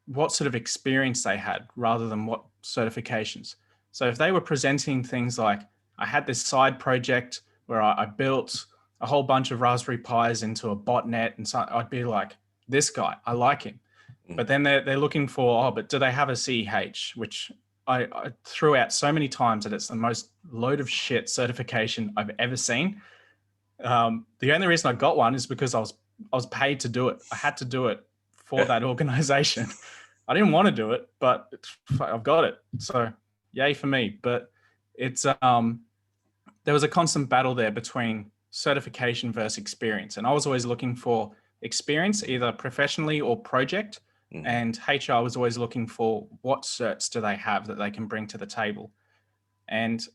what sort of experience they had rather than what certifications. So if they were presenting things like, I had this side project where I built a whole bunch of Raspberry Pis into a botnet, and so I'd be like, this guy, I like him. But then they're looking for, but do they have a CEH, which I threw out so many times that it's the most load of shit certification I've ever seen. The only reason I got one is because I was paid to do it. I had to do it for that organization. I didn't want to do it, but I've got it. So yay for me. But it's there was a constant battle there between certification versus experience, and I was always looking for experience, either professionally or project. Mhm. And HR was always looking for what certs do they have that they can bring to the table. And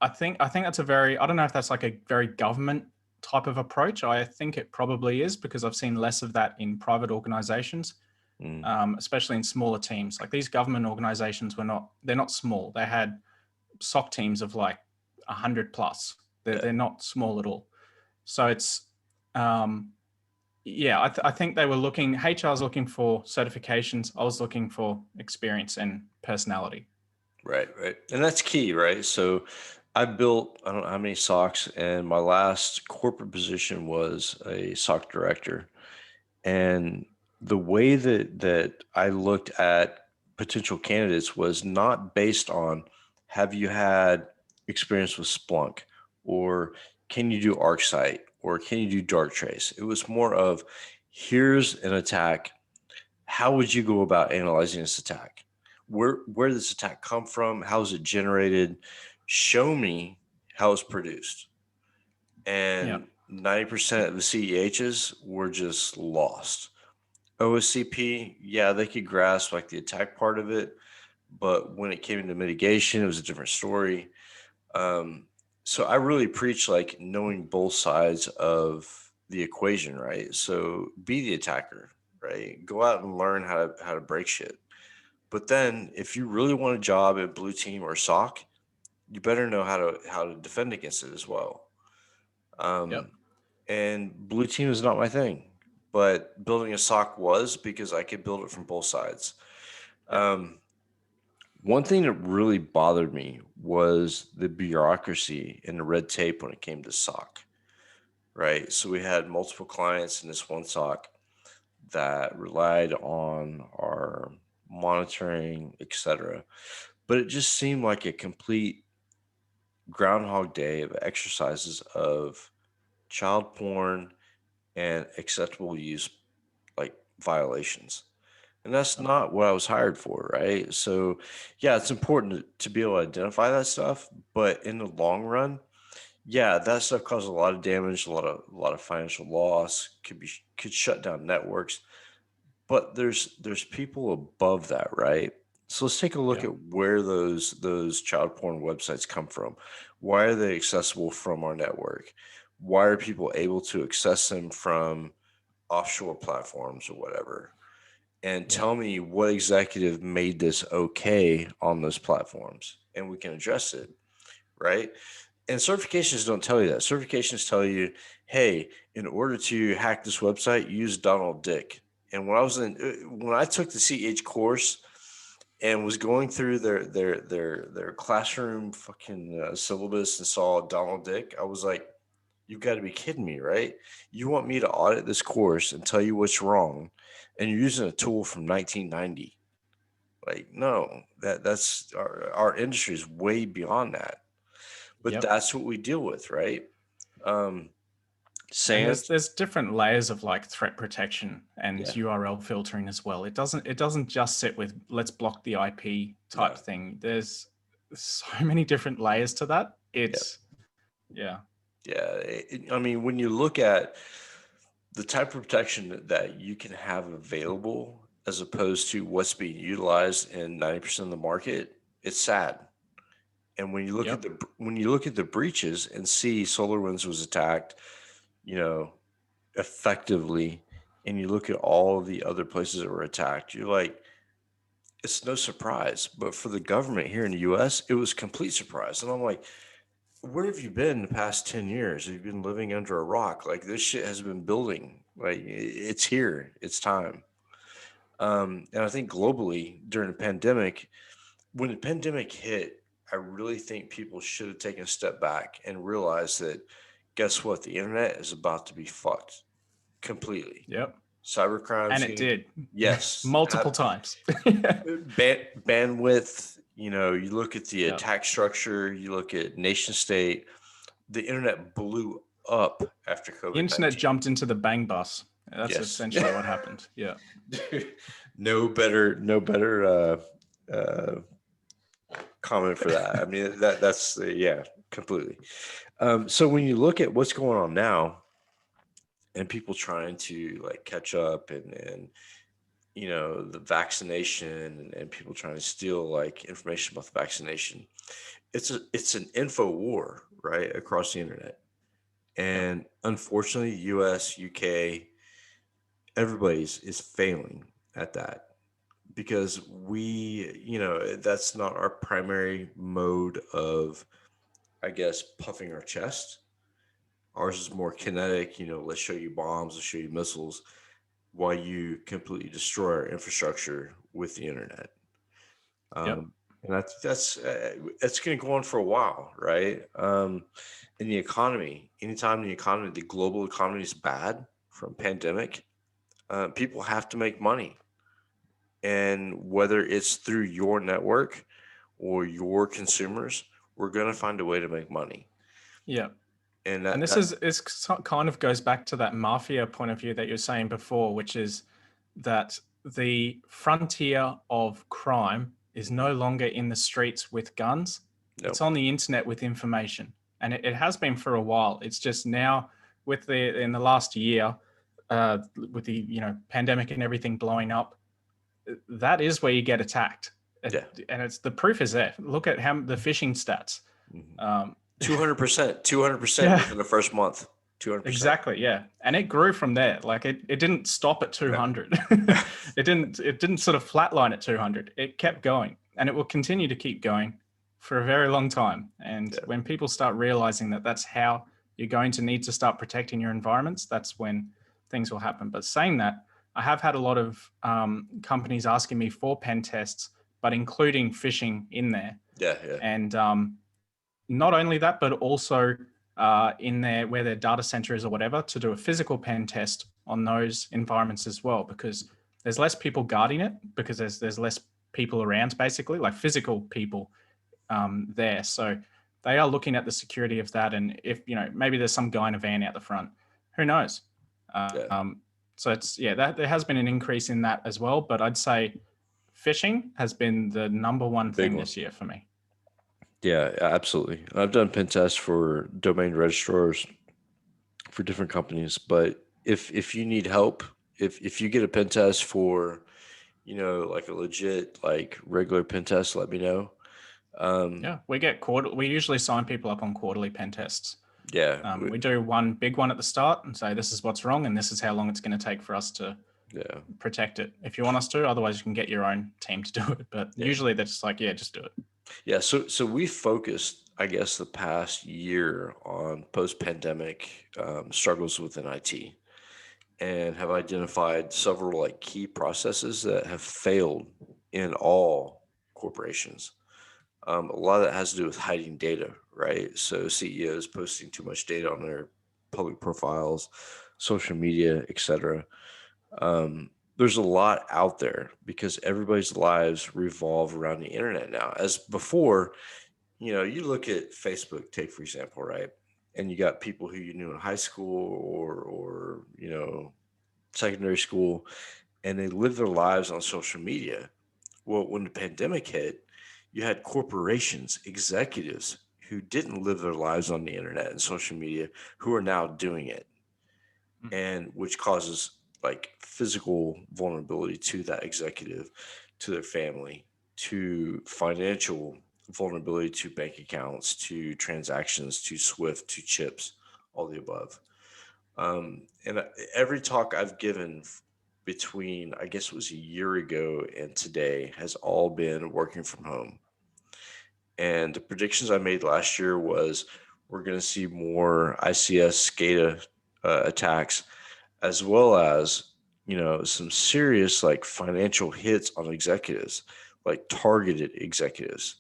I think that's a very, I don't know if that's like a very government type of approach. I think it probably is, because I've seen less of that in private organizations, especially in smaller teams. Like these government organizations they're not small. They had SOC teams of like 100 plus. They're not small at all. So it's, yeah, I think they were looking, HR's looking for certifications. I was looking for experience and personality. Right, right. And that's key, right? So I built, I don't know how many SOCs, and my last corporate position was a SOC director. And the way that I looked at potential candidates was not based on, have you had experience with Splunk, or can you do ArcSight, or can you do Darktrace? It was more of, here's an attack. How would you go about analyzing this attack? Where did this attack come from? How is it generated? Show me how it's produced. Yeah. And 90% of the CEHs were just lost. OSCP, yeah, they could grasp like the attack part of it, but when it came into mitigation, it was a different story. So I really preach like knowing both sides of the equation, right? So be the attacker, right? Go out and learn how to break shit. But then if you really want a job at blue team or SOC, you better know how to defend against it as well. Yep. And blue team is not my thing, but building a SOC was, because I could build it from both sides. One thing that really bothered me was the bureaucracy and the red tape when it came to SOC, right? So we had multiple clients in this one SOC that relied on our monitoring, etc. But it just seemed like a complete Groundhog Day of exercises of child porn and acceptable use, like violations. And that's not what I was hired for, right? So, yeah, it's important to be able to identify that stuff, but in the long run, yeah, that stuff causes a lot of damage, a lot of financial loss, could shut down networks. But there's people above that, right? So let's take a look Yeah. at where those child porn websites come from. Why are they accessible from our network? Why are people able to access them from offshore platforms or whatever? And Yeah. tell me what executive made this okay on those platforms, and we can address it, right? And certifications don't tell you that. Certifications tell you, hey, in order to hack this website, use Donald Dick. And when I took the CH course and was going through their classroom fucking syllabus and saw Donald Dick, I was like, you've got to be kidding me, right? You want me to audit this course and tell you what's wrong, and you're using a tool from 1990? Like, no, that's our industry is way beyond that. But Yep. that's what we deal with, right? And SANS, there's different layers of like threat protection and yeah, URL filtering as well. It doesn't just sit with let's block the IP type no, thing. There's so many different layers to that. yeah, Yeah. I mean, when you look at the type of protection that you can have available as opposed to what's being utilized in 90% of the market, it's sad. And Yep. when you look at the breaches and see SolarWinds was attacked, you know, effectively, and you look at all of the other places that were attacked, you're like, it's no surprise. But for the government here in the US, it was complete surprise. And I'm like, where have you been the past 10 years? Have you been living under a rock? Like, this shit has been building. Like, it's here. It's time. And I think globally during the pandemic, when the pandemic hit, I really think people should have taken a step back and realized that, guess what? The internet is about to be fucked completely. Yep. Cybercrime And is it going to, did yes, multiple times. bandwidth. You look at the Yeah. attack structure, you look at nation state, the internet blew up after The COVID-19. internet jumped into the bang bus. That's Yes. essentially what happened. Yeah. No better comment for that. I mean, that's yeah, completely. So when you look at what's going on now and people trying to like catch up and the vaccination and people trying to steal like information about the vaccination, it's an info war right across the internet. Yep. And unfortunately, US, UK, everybody's is failing at that because that's not our primary mode of, I guess, puffing our chest. Ours is more kinetic, let's show you bombs, let's show you missiles, while you completely destroy our infrastructure with the internet. Yep. And that's going to go on for a while, right? In the economy, anytime the global economy is bad from pandemic, people have to make money, and whether it's through your network or your consumers, we're going to find a way to make money. Yeah. And And this is kind of goes back to that mafia point of view that you were saying before, which is that the frontier of crime is no longer in the streets with guns. no, It's on the internet with information. And it has been for a while. It's just now in the last year, with the pandemic and everything blowing up, that is where you get attacked. Yeah. And it's the proof is there. Look at how the phishing stats. 200% Yeah. within the first month. 200%. Exactly, yeah. And it grew from there. Like it didn't stop at 200. It didn't sort of flatline at 200. It kept going, and it will continue to keep going for a very long time. And when people start realizing that that's how you're going to need to start protecting your environments, that's when things will happen. But saying that, I have had a lot of companies asking me for pen tests, but including phishing in there. Yeah. And not only that, but also in there where their data center is or whatever, to do a physical pen test on those environments as well, because there's less people guarding it, because there's less people around, basically, like physical people there. So they are looking at the security of that. And if, maybe there's some guy in a van out the front, who knows? So that there has been an increase in that as well. But I'd say phishing has been the number one thing this year for me. Yeah, absolutely. I've done pen tests for domain registrars for different companies, but if you need help, if you get a pen test for, like a legit, like regular pen test, let me know. Yeah, we usually sign people up on quarterly pen tests. Yeah. We do one big one at the start and say, this is what's wrong and this is how long it's going to take for us to protect it. If you want us to, otherwise you can get your own team to do it. But usually they're just like, just do it. Yeah. So we focused, I guess, the past year on post-pandemic struggles within IT, and have identified several like key processes that have failed in all corporations. A lot of that has to do with hiding data, right? So CEOs posting too much data on their public profiles, social media, etc. There's a lot out there because everybody's lives revolve around the internet now. As before, you look at Facebook, take for example, right? And you got people who you knew in high school or secondary school, and they live their lives on social media. Well, when the pandemic hit, you had corporations, executives who didn't live their lives on the internet and social media who are now doing it, and which causes like physical vulnerability to that executive, to their family, to financial vulnerability, to bank accounts, to transactions, to Swift, to chips, all the above. And every talk I've given between, I guess it was a year ago and today, has all been working from home. And the predictions I made last year was we're going to see more ICS SCADA attacks, as well as, some serious like financial hits on executives, like targeted executives.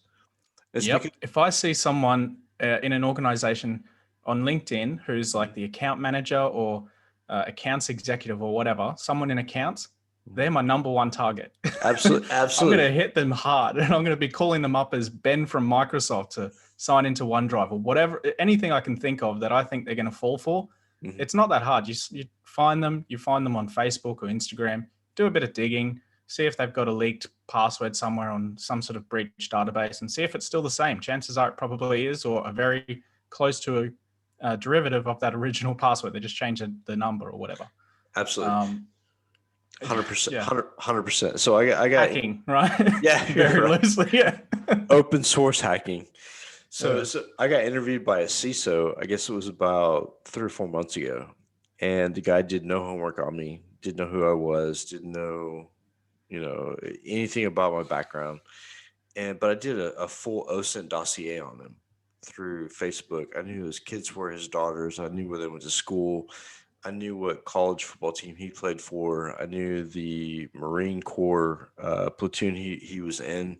If I see someone in an organization on LinkedIn who's like the account manager or accounts executive or whatever, someone in accounts, they're my number one target. Absolutely. I'm going to hit them hard, and I'm going to be calling them up as Ben from Microsoft to sign into OneDrive or whatever, anything I can think of that I think they're going to fall for. It's not that hard. You find them on Facebook or Instagram, do a bit of digging, see if they've got a leaked password somewhere on some sort of breach database and see if it's still the same. Chances are it probably is, or a very close to a derivative of that original password. They just changed the number or whatever. Absolutely. 100%. Yeah. 100%. So I got Hacking, right? Yeah, Very right. loosely. Yeah. Open source hacking. So I got interviewed by a CISO, I guess it was about 3 or 4 months ago. And the guy did no homework on me, didn't know who I was, didn't know, anything about my background. But I did a full OSINT dossier on him through Facebook. I knew who his kids were, his daughters. I knew where they went to school. I knew what college football team he played for. I knew the Marine Corps platoon he was in,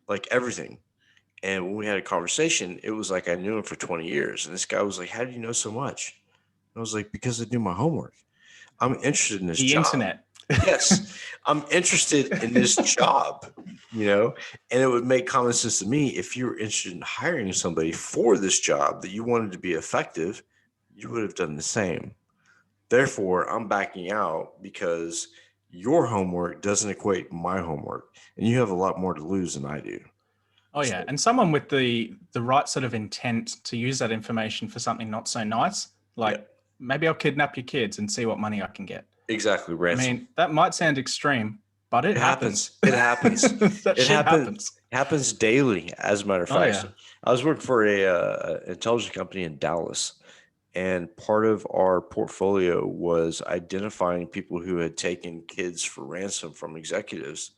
like everything. And when we had a conversation, it was like I knew him for 20 years. And this guy was like, "How do you know so much?" And I was like, "Because I do my homework. I'm interested in this The job." internet. Yes, I'm interested in this job, and it would make common sense to me if you were interested in hiring somebody for this job that you wanted to be effective, you would have done the same. Therefore, I'm backing out because your homework doesn't equate my homework, and you have a lot more to lose than I do. Oh yeah, and someone with the right sort of intent to use that information for something not so nice, like maybe I'll kidnap your kids and see what money I can get. Exactly, ransom. I mean, that might sound extreme, but it happens. It happens. That shit happens. It happens daily, as a matter of Oh, fact. yeah. So I was working for a intelligence company in Dallas, and part of our portfolio was identifying people who had taken kids for ransom from executives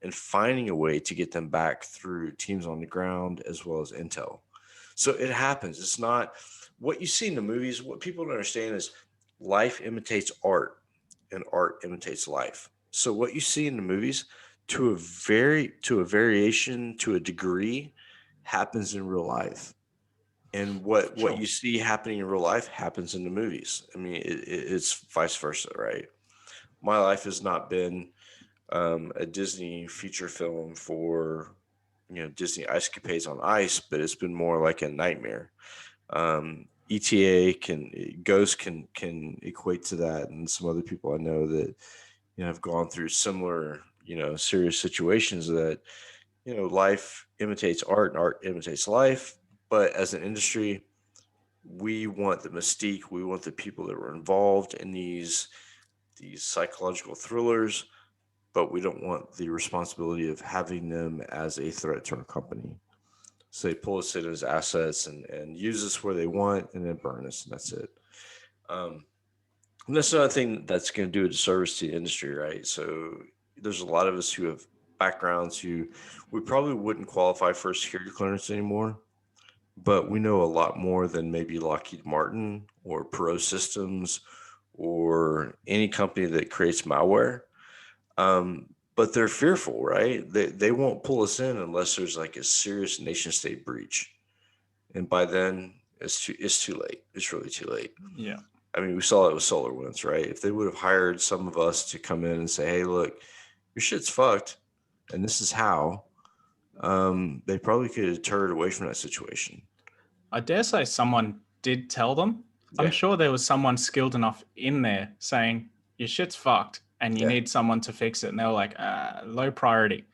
and finding a way to get them back through teams on the ground as well as intel. So it happens. It's not what you see in the movies. What people don't understand is life imitates art and art imitates life. So what you see in the movies to a variation, to a degree, happens in real life. And what Sure. you see happening in real life happens in the movies. I mean, it's vice versa, right? My life has not been a Disney feature film for Disney ice capades on ice, but it's been more like a nightmare. ETA Ghost can equate to that, and some other people I know that have gone through similar serious situations that life imitates art and art imitates life. But as an industry, we want the mystique. We want the people that were involved in these psychological thrillers, but we don't want the responsibility of having them as a threat to our company. So they pull us in as assets and use us where they want and then burn us, and that's it. And that's another thing that's going to do a disservice to the industry, right? So there's a lot of us who have backgrounds who we probably wouldn't qualify for a security clearance anymore, but we know a lot more than maybe Lockheed Martin or Pro Systems or any company that creates malware. But they're fearful, right? They won't pull us in unless there's like a serious nation state breach. And by then it's too late. It's really too late. Yeah. I mean, we saw it with SolarWinds, right? If they would have hired some of us to come in and say, "Hey, look, your shit's fucked, and this is how," they probably could have deterred away from that situation. I dare say someone did tell them. Yeah. I'm sure there was someone skilled enough in there saying, your shit's fucked and you need someone to fix it. And they were like, low priority.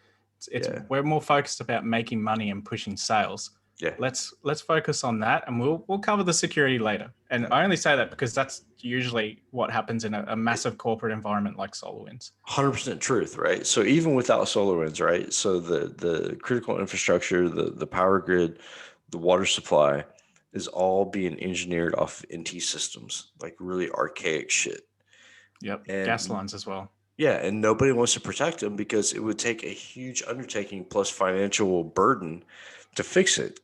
We're more focused about making money and pushing sales. Yeah. Let's focus on that, and we'll cover the security later. And I only say that because that's usually what happens in a massive corporate environment like SolarWinds. 100% truth, right? So even without SolarWinds, right? So the critical infrastructure, the power grid, the water supply is all being engineered off NT systems, like really archaic shit. Yep. And gas lines as well. Yeah, and nobody wants to protect them because it would take a huge undertaking plus financial burden to fix it.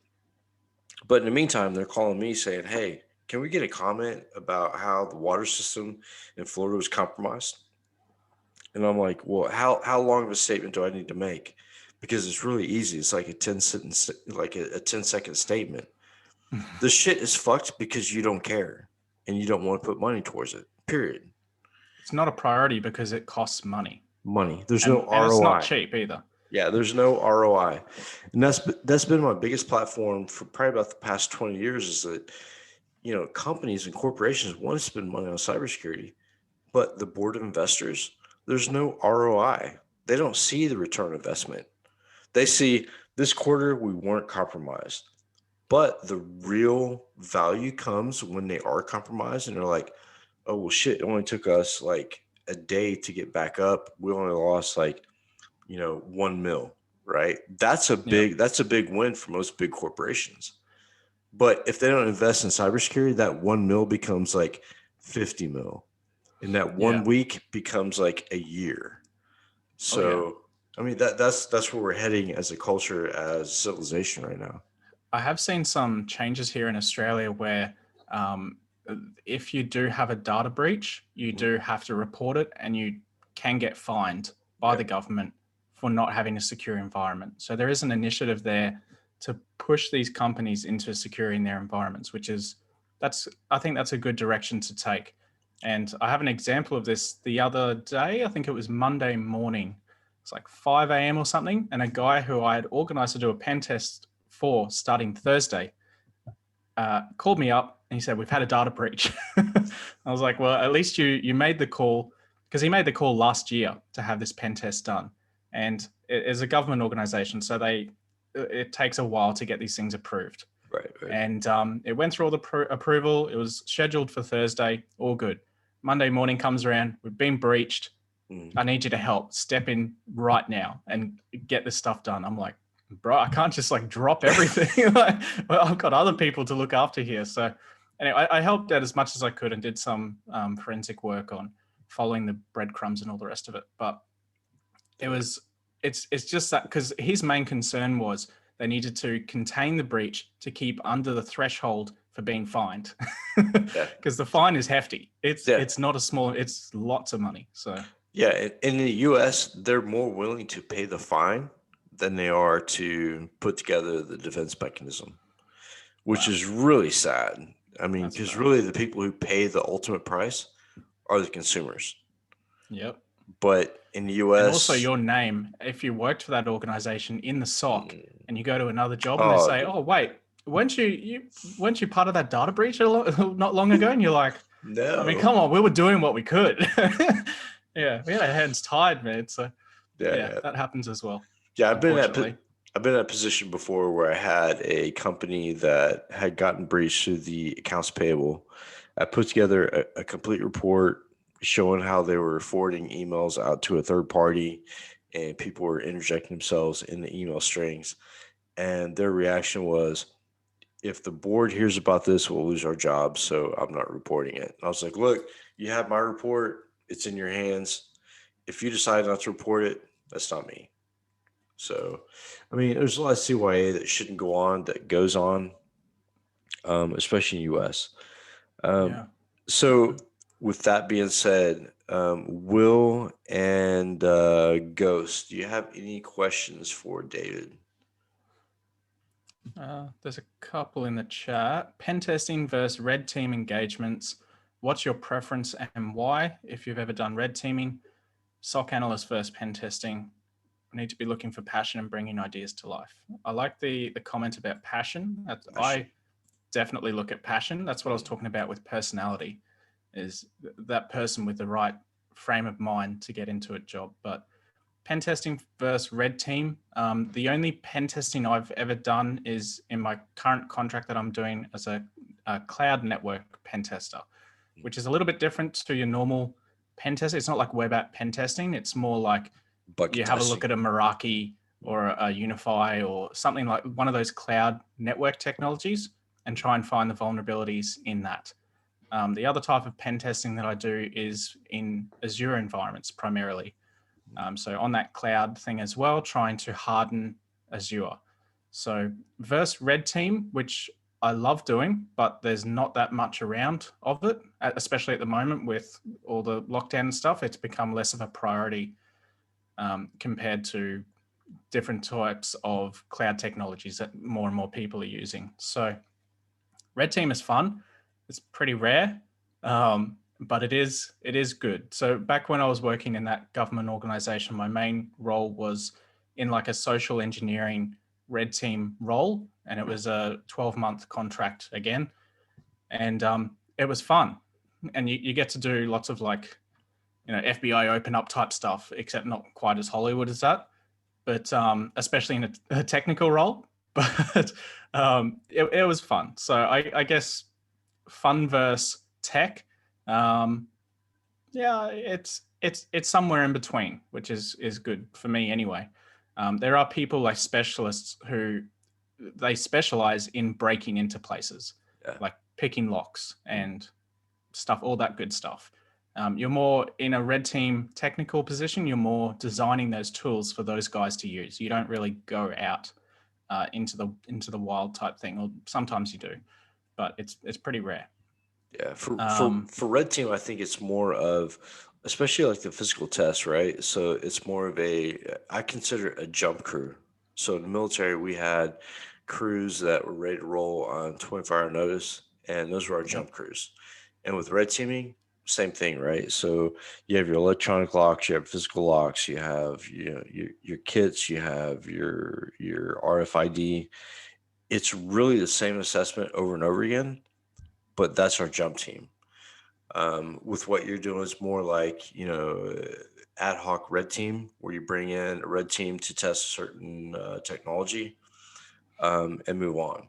But in the meantime, they're calling me saying, "Hey, can we get a comment about how the water system in Florida was compromised?" And I'm like, "Well, how long of a statement do I need to make?" Because it's really easy. It's like a 10-sentence, like a 10-second statement. The shit is fucked because you don't care and you don't want to put money towards it. Period. It's not a priority because it costs money. There's no ROI. And it's not cheap either. Yeah, there's no ROI. And that's been my biggest platform for probably about the past 20 years is that, companies and corporations want to spend money on cybersecurity, but the board of investors, there's no ROI. they don't see the return on investment. They see this quarter we weren't compromised. But the real value comes when they are compromised and they're like, oh, well, shit, it only took us like a day to get back up. We only lost like, 1 mil, right? That's a big win for most big corporations. But if they don't invest in cybersecurity, that 1 mil becomes like 50 mil. And that one Yeah. week becomes like a year. So, I mean, that's where we're heading as a culture, as civilization right now. I have seen some changes here in Australia where um, if you do have a data breach, you do have to report it and you can get fined by the government for not having a secure environment. So there is an initiative there to push these companies into securing their environments, I think that's a good direction to take. And I have an example of this the other day. I think it was Monday morning. It's like 5 a.m. or something. And a guy who I had organized to do a pen test for starting Thursday called me up and he said, we've had a data breach. I was like, well, at least you made the call, because he made the call last year to have this pen test done. And it is a government organization, so it takes a while to get these things approved. Right. And it went through all the approval. It was scheduled for Thursday, all good. Monday morning comes around, we've been breached. I need you to help. Step in right now and get this stuff done. I'm like, bro, I can't just like drop everything. Well, I've got other people to look after here. So anyway, I helped out as much as I could and did some forensic work on following the breadcrumbs and all the rest of it. But it's just that, because his main concern was they needed to contain the breach to keep under the threshold for being fined, because the fine is hefty. It's not a small, it's lots of money. So yeah, in the US, they're more willing to pay the fine than they are to put together the defense mechanism, which is really sad. I mean, because really the people who pay the ultimate price are the consumers. Yep. But in the US, and also your name, if you worked for that organization in the SOC and you go to another job and they say, oh, wait, weren't you part of that data breach not long ago? And you're like, no. I mean, come on, we were doing what we could. Yeah, we had our hands tied, man. So yeah, that happens as well. Yeah, I've been in that position before where I had a company that had gotten breached through the accounts payable. I put together a complete report showing how they were forwarding emails out to a third party and people were interjecting themselves in the email strings. And their reaction was, if the board hears about this, we'll lose our jobs. So I'm not reporting it. And I was like, look, you have my report. It's in your hands. If you decide not to report it, that's not me. So, I mean, there's a lot of CYA that shouldn't go on that goes on, especially in the US. So with that being said, Will and Ghost, do you have any questions for David? There's a couple in the chat. Pen testing versus red team engagements. What's your preference and why? If you've ever done red teaming, SOC analyst versus pen testing. We need to be looking for passion and bringing ideas to life. I like the comment about passion. I definitely look at passion. That's what I was talking about with personality, is that person with the right frame of mind to get into a job. But pen testing versus red team. The only pen testing I've ever done is in my current contract that I'm doing as a cloud network pen tester, which is a little bit different to your normal pen test. It's not like web app pen testing. It's more like you have a look at a Meraki or a Unify or something like one of those cloud network technologies and try and find the vulnerabilities in that. The other type of pen testing that I do is in Azure environments primarily. So on that cloud thing as well, trying to harden Azure. So versus red team, which I love doing, but there's not that much around of it, especially at the moment with all the lockdown and stuff. It's become less of a priority compared to different types of cloud technologies that more and more people are using. So red team is fun. It's pretty rare, but it is good. So back when I was working in that government organization, my main role was in like a social engineering red team role, and it was a 12-month contract again. And it was fun. And you get to do lots of like FBI open up type stuff, except not quite as Hollywood as that. But especially in a technical role. But it was fun. So I guess fun versus tech. Yeah, it's somewhere in between, which is good for me anyway. There are people like specialists who they specialize in breaking into places, like picking locks and stuff, all that good stuff. You're more in a red team technical position. You're more designing those tools for those guys to use. You don't really go out into the wild type thing, or sometimes you do, but it's pretty rare. Yeah, for red team, I think it's more of, especially like the physical test, right? So it's more of I consider it a jump crew. So in the military, we had crews that were ready to roll on 24-hour notice, and those were our jump crews. And with red teaming, same thing, right? So you have your electronic locks, you have physical locks, you have your kits, you have your RFID. It's really the same assessment over and over again, but that's our jump team. With what you're doing is more like, ad hoc red team, where you bring in a red team to test a certain technology, and move on.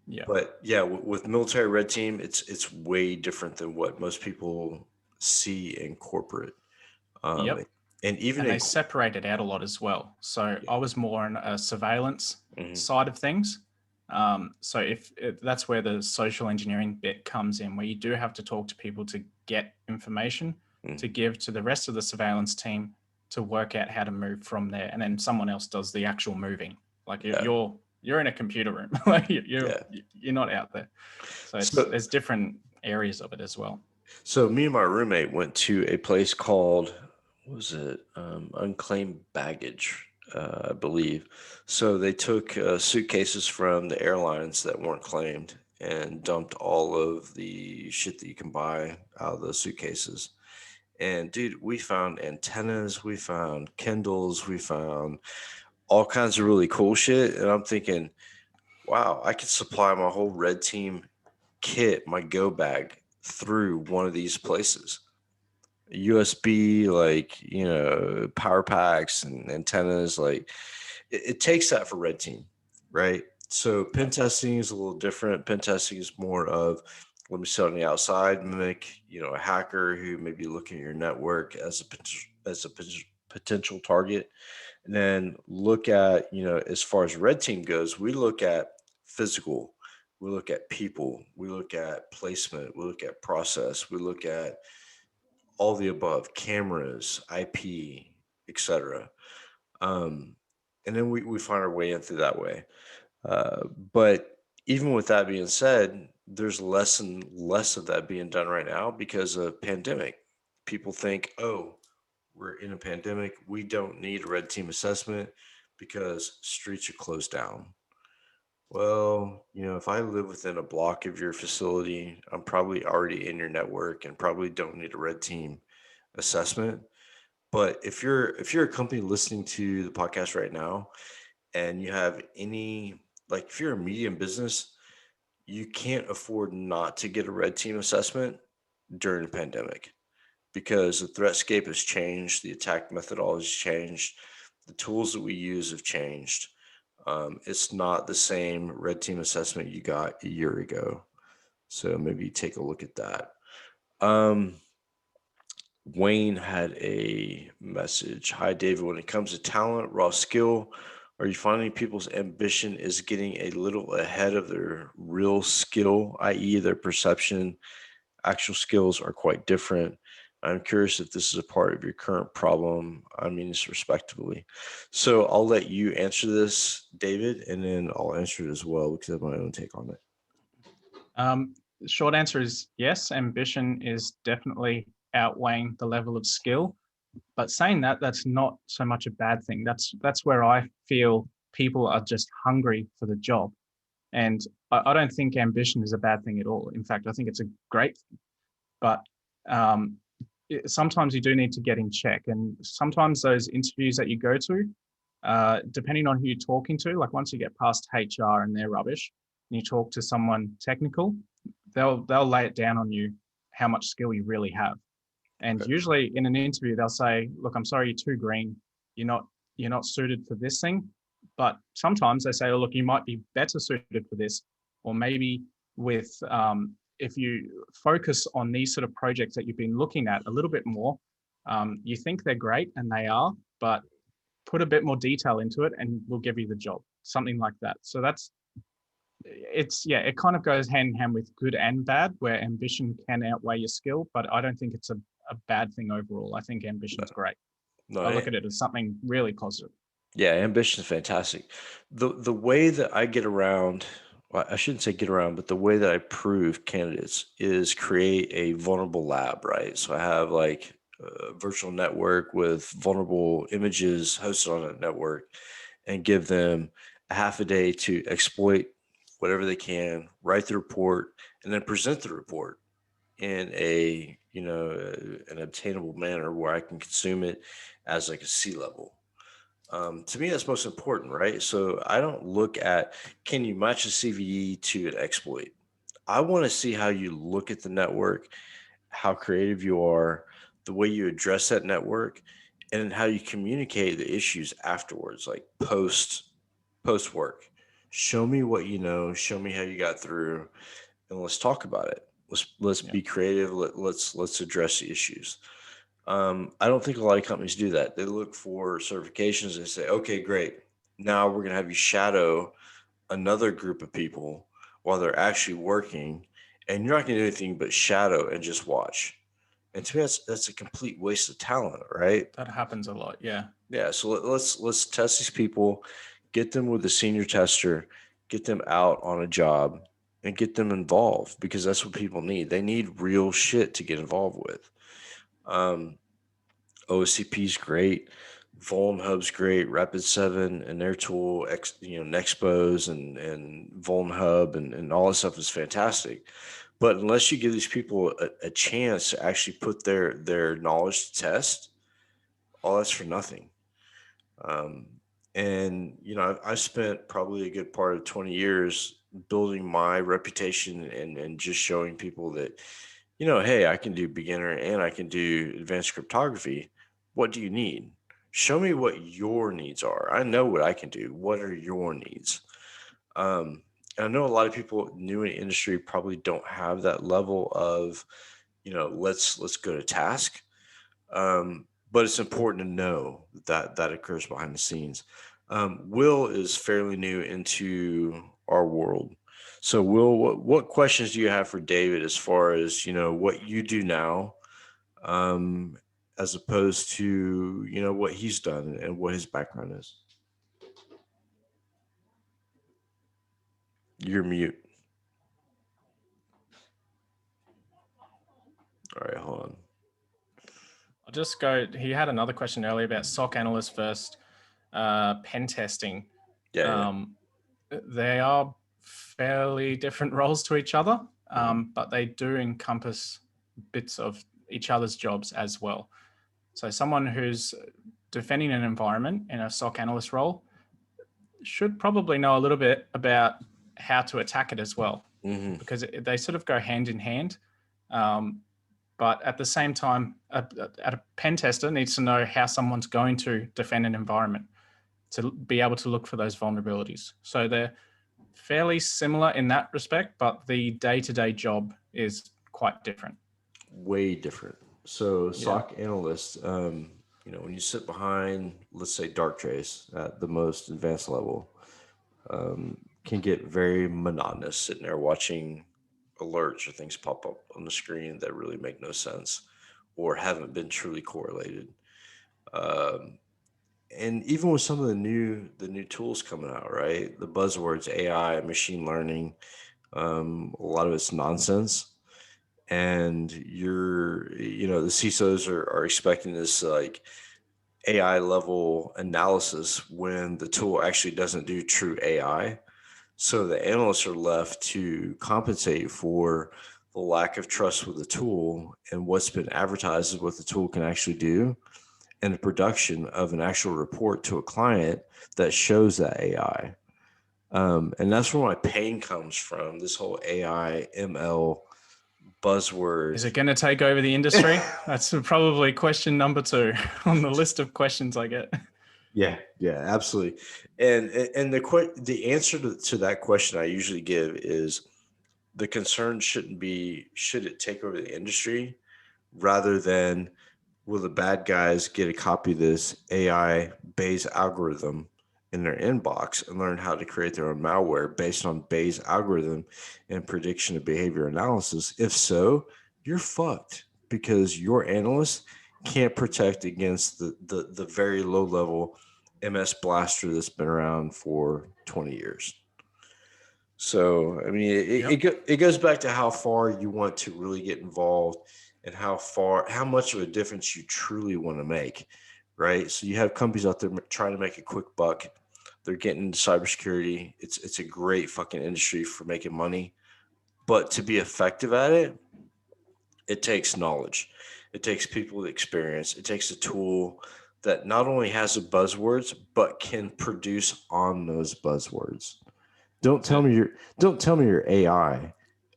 Yeah. But yeah, with military red team, it's way different than what most people see in corporate. Yep. And even And in they separate it out a lot as well. So I was more on a surveillance side of things. So if that's where the social engineering bit comes in, where you do have to talk to people to get information to give to the rest of the surveillance team to work out how to move from there, and then someone else does the actual moving. Like you're in a computer room, like you're not out there. So there's different areas of it as well. So me and my roommate went to a place called, what was it? Unclaimed baggage, I believe. So they took suitcases from the airlines that weren't claimed and dumped all of the shit that you can buy out of those suitcases. And dude, we found antennas, we found Kindles, we found all kinds of really cool shit. And I'm thinking, wow, I could supply my whole red team kit, my go bag, through one of these places. USB, like, power packs and antennas. Like, it takes that for red team, right? So pen testing is a little different. Pen testing is more of, let me sit on the outside, mimic, a hacker who may be looking at your network as a potential target. And then look at, as far as red team goes, we look at physical, we look at people, we look at placement, we look at process, we look at all the above, cameras, IP, etc. Um, and then we find our way in through that way. But even with that being said, there's less and less of that being done right now because of pandemic. People think, oh, we're in a pandemic. We don't need a red team assessment because streets are closed down. Well, if I live within a block of your facility, I'm probably already in your network and probably don't need a red team assessment. But if you're a company listening to the podcast right now and you have any, like, if you're a medium business, you can't afford not to get a red team assessment during the pandemic because the threat scape has changed, the attack methodology has changed, the tools that we use have changed. It's not the same red team assessment you got a year ago. So maybe take a look at that. Wayne had a message. Hi, David. When it comes to talent, raw skill, are you finding people's ambition is getting a little ahead of their real skill, i.e., their perception? Actual skills are quite different. I'm curious if this is a part of your current problem. I mean this respectively. So I'll let you answer this, David, and then I'll answer it as well because I have my own take on it. The short answer is yes. Ambition is definitely outweighing the level of skill. But saying that, that's not so much a bad thing. That's where I feel people are just hungry for the job. And I don't think ambition is a bad thing at all. In fact, I think it's a great thing. But sometimes you do need to get in check. And sometimes those interviews that you go to, depending on who you're talking to, like once you get past HR and they're rubbish, and you talk to someone technical, they'll lay it down on you how much skill you really have. And usually in an interview, they'll say, look, I'm sorry, you're too green. You're not suited for this thing. But sometimes they say, oh, look, you might be better suited for this. Or maybe with, if you focus on these sort of projects that you've been looking at a little bit more, you think they're great, and they are, but put a bit more detail into it and we'll give you the job, something like that. So it kind of goes hand in hand with good and bad, where ambition can outweigh your skill, but I don't think it's a bad thing overall. I think ambition's great. No, I look at it as something really positive. yeah, ambition is fantastic. The way that I get around, well, I shouldn't say get around, but the way that I prove candidates is create a vulnerable lab, right? So I have like a virtual network with vulnerable images hosted on that network, and give them a half a day to exploit whatever they can, write the report, and then present the report in a an obtainable manner where I can consume it as like a C level. To me, that's most important, right? So I don't look at, can you match a CVE to an exploit? I want to see how you look at the network, how creative you are, the way you address that network, and then how you communicate the issues afterwards, like post work. Show me what you know. Show me how you got through, and let's talk about it. Let's Yeah. be creative. Let's address the issues. I don't think a lot of companies do that. They look for certifications and say, okay, great. Now we're going to have you shadow another group of people while they're actually working, and you're not going to do anything but shadow and just watch. And to me, that's a complete waste of talent, right? That happens a lot. Yeah. Yeah. So let's test these people, get them with a senior tester, get them out on a job, and get them involved, because that's what people need. They need real shit to get involved with. Um, OSCP is great. Vuln Hub's great. Rapid7 and their tool, Nexpose and Vuln Hub and all this stuff is fantastic. But unless you give these people a chance to actually put their knowledge to test, all that's for nothing. Um, and I've spent probably a good part of 20 years building my reputation and just showing people that, hey, I can do beginner and I can do advanced cryptography. What do you need? Show me what your needs are. I know what I can do. What are your needs? And I know a lot of people new in the industry probably don't have that level of, let's go to task. But it's important to know that that occurs behind the scenes. Will is fairly new into our world. So, Will, what questions do you have for David as far as what you do now, um, as opposed to what he's done and what his background is? You're mute. All right, hold on. I'll just go. He had another question earlier about SOC analyst versus pen testing. Yeah, They are fairly different roles to each other, but they do encompass bits of each other's jobs as well. So someone who's defending an environment in a SOC analyst role should probably know a little bit about how to attack it as well, because they sort of go hand in hand. But at the same time, a pen tester needs to know how someone's going to defend an environment to be able to look for those vulnerabilities. So they're fairly similar in that respect, but the day-to-day job is quite different. way different. So SOC analysts, when you sit behind, let's say Darktrace at the most advanced level, can get very monotonous sitting there watching alerts or things pop up on the screen that really make no sense or haven't been truly correlated. And even with some of the new tools coming out, right? The buzzwords AI, machine learning, a lot of it's nonsense. And the CISOs are expecting this like AI level analysis when the tool actually doesn't do true AI. So the analysts are left to compensate for the lack of trust with the tool and what's been advertised as what the tool can actually do, and the production of an actual report to a client that shows that AI. And that's where my pain comes from, this whole AI, ML buzzword. Is it going to take over the industry? That's probably question number 2 on the list of questions I get. Yeah, absolutely. And the answer to that question I usually give is the concern shouldn't be should it take over the industry, rather than will the bad guys get a copy of this AI Bayes algorithm in their inbox and learn how to create their own malware based on Bayes algorithm and prediction of behavior analysis? If so, you're fucked, because your analyst can't protect against the very low level MS Blaster that's been around for 20 years. So, I mean, it goes back to how far you want to really get involved and how much of a difference you truly want to make, right? So you have companies out there trying to make a quick buck. They're getting into cybersecurity. It's a great fucking industry for making money. But to be effective at it, it takes knowledge. It takes people with experience. It takes a tool that not only has the buzzwords, but can produce on those buzzwords. Don't tell me you're AI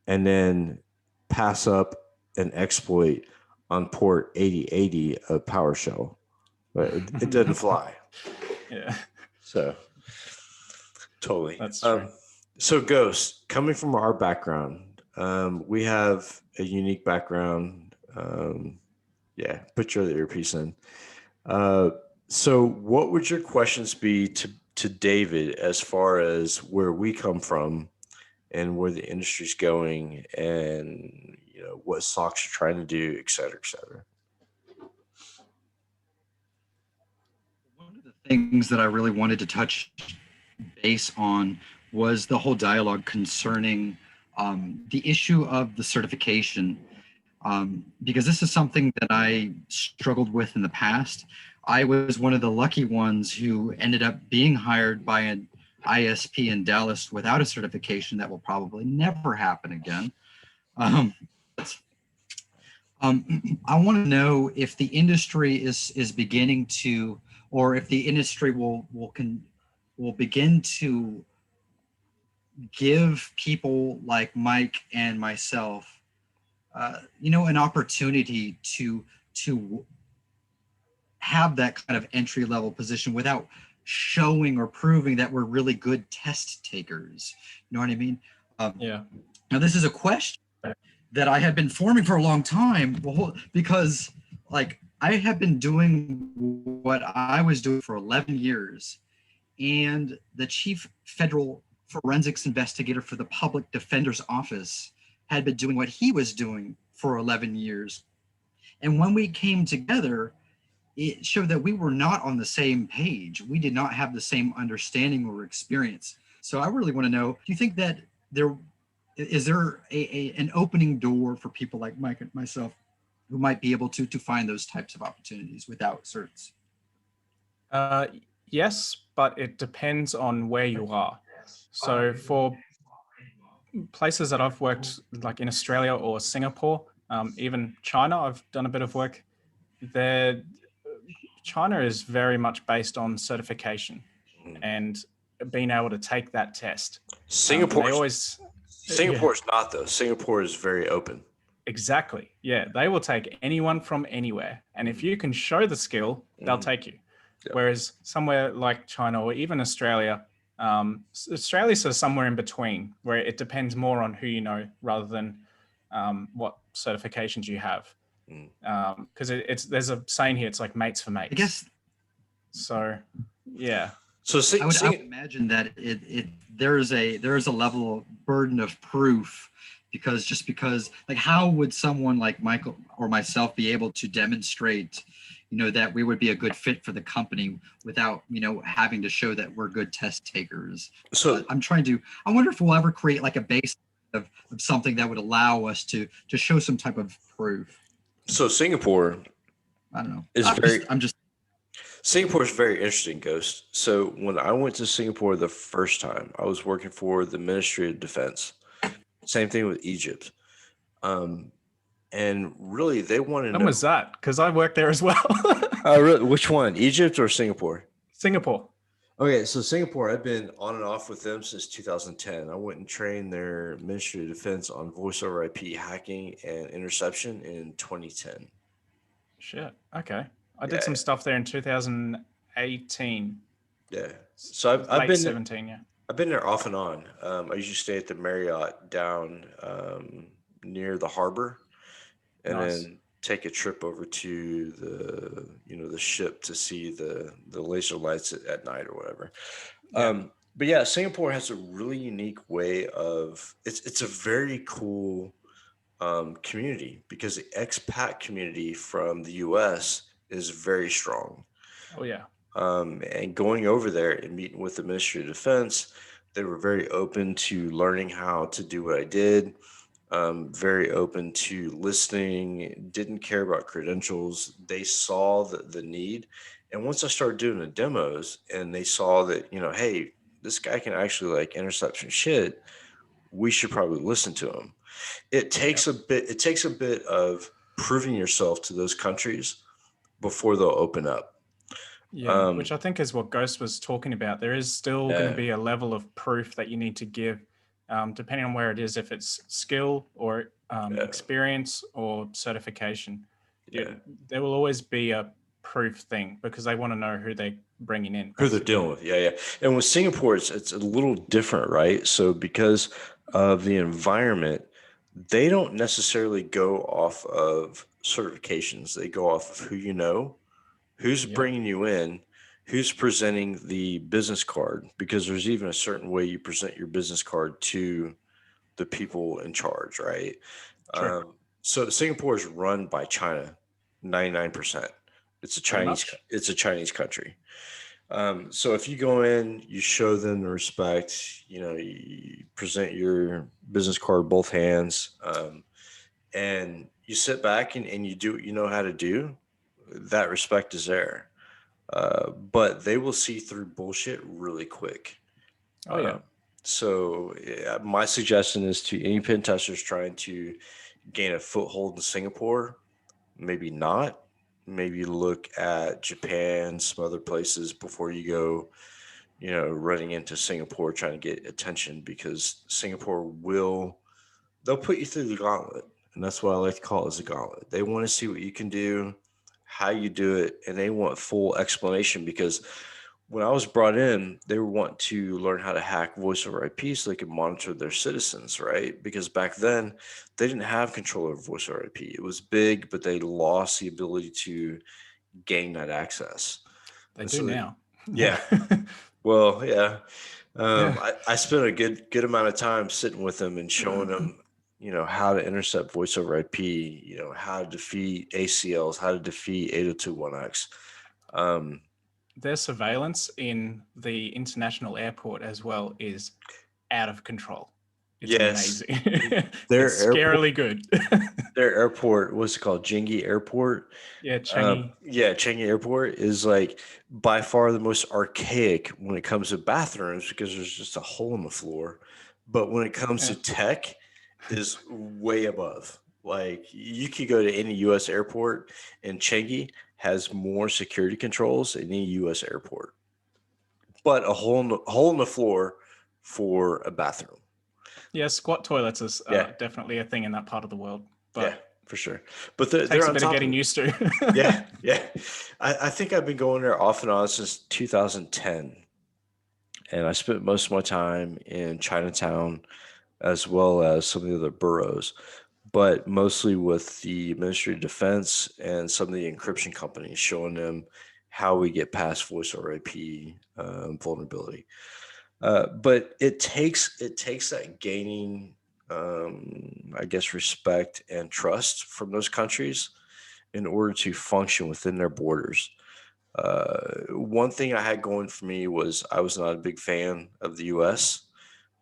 and then pass up an exploit on port 8080 of PowerShell. But it doesn't fly. Yeah. So totally. That's true. So Ghost, coming from our background, we have a unique background. Put your earpiece in. So what would your questions be to David as far as where we come from and where the industry's going, and what SOCs are trying to do, et cetera, et cetera? One of the things that I really wanted to touch base on was the whole dialogue concerning the issue of the certification, because this is something that I struggled with in the past. I was one of the lucky ones who ended up being hired by an ISP in Dallas without a certification. That will probably never happen again. I want to know if the industry is beginning to, or if the industry will begin to give people like Mike and myself, an opportunity to have that kind of entry level position without showing or proving that we're really good test takers. You know what I mean? Yeah. Now this is a question that I had been forming for a long time, because like I have been doing what I was doing for 11 years, and the chief federal forensics investigator for the public defender's office had been doing what he was doing for 11 years. And when we came together, it showed that we were not on the same page. We did not have the same understanding or experience. So I really want to know, do you think that there is an opening door for people like Mike and myself who might be able to find those types of opportunities without certs? Yes, but it depends on where you are. So for places that I've worked, like in Australia or Singapore, even China, I've done a bit of work there. China is very much based on certification and being able to take that test. Singapore's not, though. Singapore is very open. Exactly. Yeah. They will take anyone from anywhere. And if you can show the skill, they'll take you. Yep. Whereas somewhere like China or even Australia, Australia's sort of somewhere in between, where it depends more on who you know rather than what certifications you have. Because there's a saying here, it's like mates for mates. I guess. So, yeah. So I would imagine that there is a level of burden of proof, because like how would someone like Michael or myself be able to demonstrate, that we would be a good fit for the company without, having to show that we're good test takers. So I wonder if we'll ever create like a base of something that would allow us to show some type of proof. So Singapore, I don't know. Singapore is very interesting, Ghost. So when I went to Singapore the first time, I was working for the Ministry of Defense. Same thing with Egypt. And really, they wanted to know. When was that? Because I worked there as well. Really? Which one? Egypt or Singapore? Singapore. Okay, so Singapore, I've been on and off with them since 2010. I went and trained their Ministry of Defense on voice over IP hacking and interception in 2010. Shit. Okay. I did Yeah, some stuff there in 2018, yeah. So late 17. Yeah. I've been there off and on. I usually stay at the Marriott down near the harbor, and Nice. then take a trip over to the ship to see the laser lights at night or whatever. Yeah. But yeah, Singapore has a really unique way of it's a very cool community because the expat community from the U.S. is very strong. Oh yeah. And going over there and meeting with the Ministry of Defense, they were very open to learning how to do what I did. Very open to listening, didn't care about credentials. They saw the need. And once I started doing the demos and they saw that, hey, this guy can actually like intercept some shit, we should probably listen to him. Yep. It takes a bit of proving yourself to those countries before they'll open up. Yeah, which Um, I think is what Ghost was talking about. There is still going to yeah, be a level of proof that you need to give, depending on where it is, if it's skill or yeah, experience or certification. yeah. There will always be a proof thing because they want to know who they're bringing in, Who they're basically. dealing with. Yeah, yeah. And with Singapore, it's a little different, right? So because of the environment, they don't necessarily go off of certifications. They go off of who you know, who's Yep. bringing you in, who's presenting the business card, because there's even a certain way you present your business card to the people in charge, right? True. So Singapore is run by China, 99%. Pretty much. It's a Chinese country. So if you go in, you show them the respect, you present your business card both hands, and you sit back and you do what you know how to do, that respect is there. But they will see through bullshit really quick. Oh yeah. So yeah, my suggestion is to any pen testers trying to gain a foothold in Singapore, maybe not. Maybe look at Japan, some other places before you go, running into Singapore trying to get attention because Singapore they'll put you through the gauntlet. And that's what I like to call it as a gauntlet. They want to see what you can do, how you do it, and they want full explanation because when I was brought in, they were wanting to learn how to hack voice over IP so they could monitor their citizens, right? Because back then they didn't have control over voice over IP. It was big, but they lost the ability to gain that access. They And do so now. yeah, well, yeah. Yeah. I spent a good amount of time sitting with them and showing them, how to intercept voice over IP, how to defeat ACLs, how to defeat 802.1x. Um, Their surveillance in the international airport as well is out of control. It's yes, amazing. their It's airport, scarily good. their airport, what's it called? Jingi Airport. Yeah, Changi. Yeah, Changi Airport is like by far the most archaic when it comes to bathrooms because there's just a hole in the floor. But when it comes Yeah. to tech, is way above. Like you could go to any U.S. airport, and Changi has more security controls than any U.S. airport. But a hole in the floor for a bathroom. Yeah, squat toilets is Yeah, definitely a thing in that part of the world, yeah, but for sure. But they're takes a on bit of top of getting it. used to. Yeah, yeah. I think I've been going there off and on since 2010. And I spent most of my time in Chinatown as well as some of the other boroughs, but mostly with the Ministry of Defense and some of the encryption companies, showing them how we get past voice over IP vulnerability. But it takes that gaining, I guess, respect and trust from those countries in order to function within their borders. One thing I had going for me was I was not a big fan of the U.S.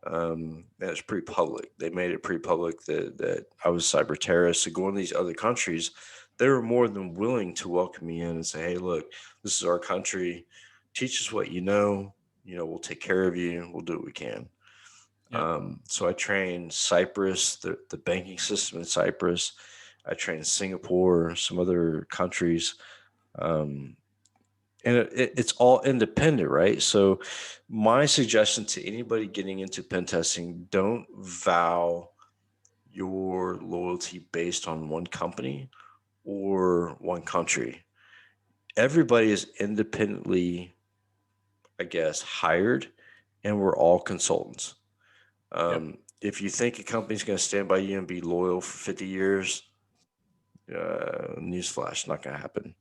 And it's pretty public. They made it pretty public that I was a cyber terrorist. So going to these other countries, they were more than willing to welcome me in and say, "Hey, look, this is our country. Teach us what you know. We'll take care of you. We'll do what we can." Yep. So I trained Cyprus, the banking system in Cyprus. I trained Singapore, some other countries. Um, and it's all independent, right? So my suggestion to anybody getting into pen testing, don't vow your loyalty based on one company or one country. Everybody is independently, I guess, hired, and we're all consultants. Yep. If you think a company's going to stand by you and be loyal for 50 years, newsflash, not going to happen.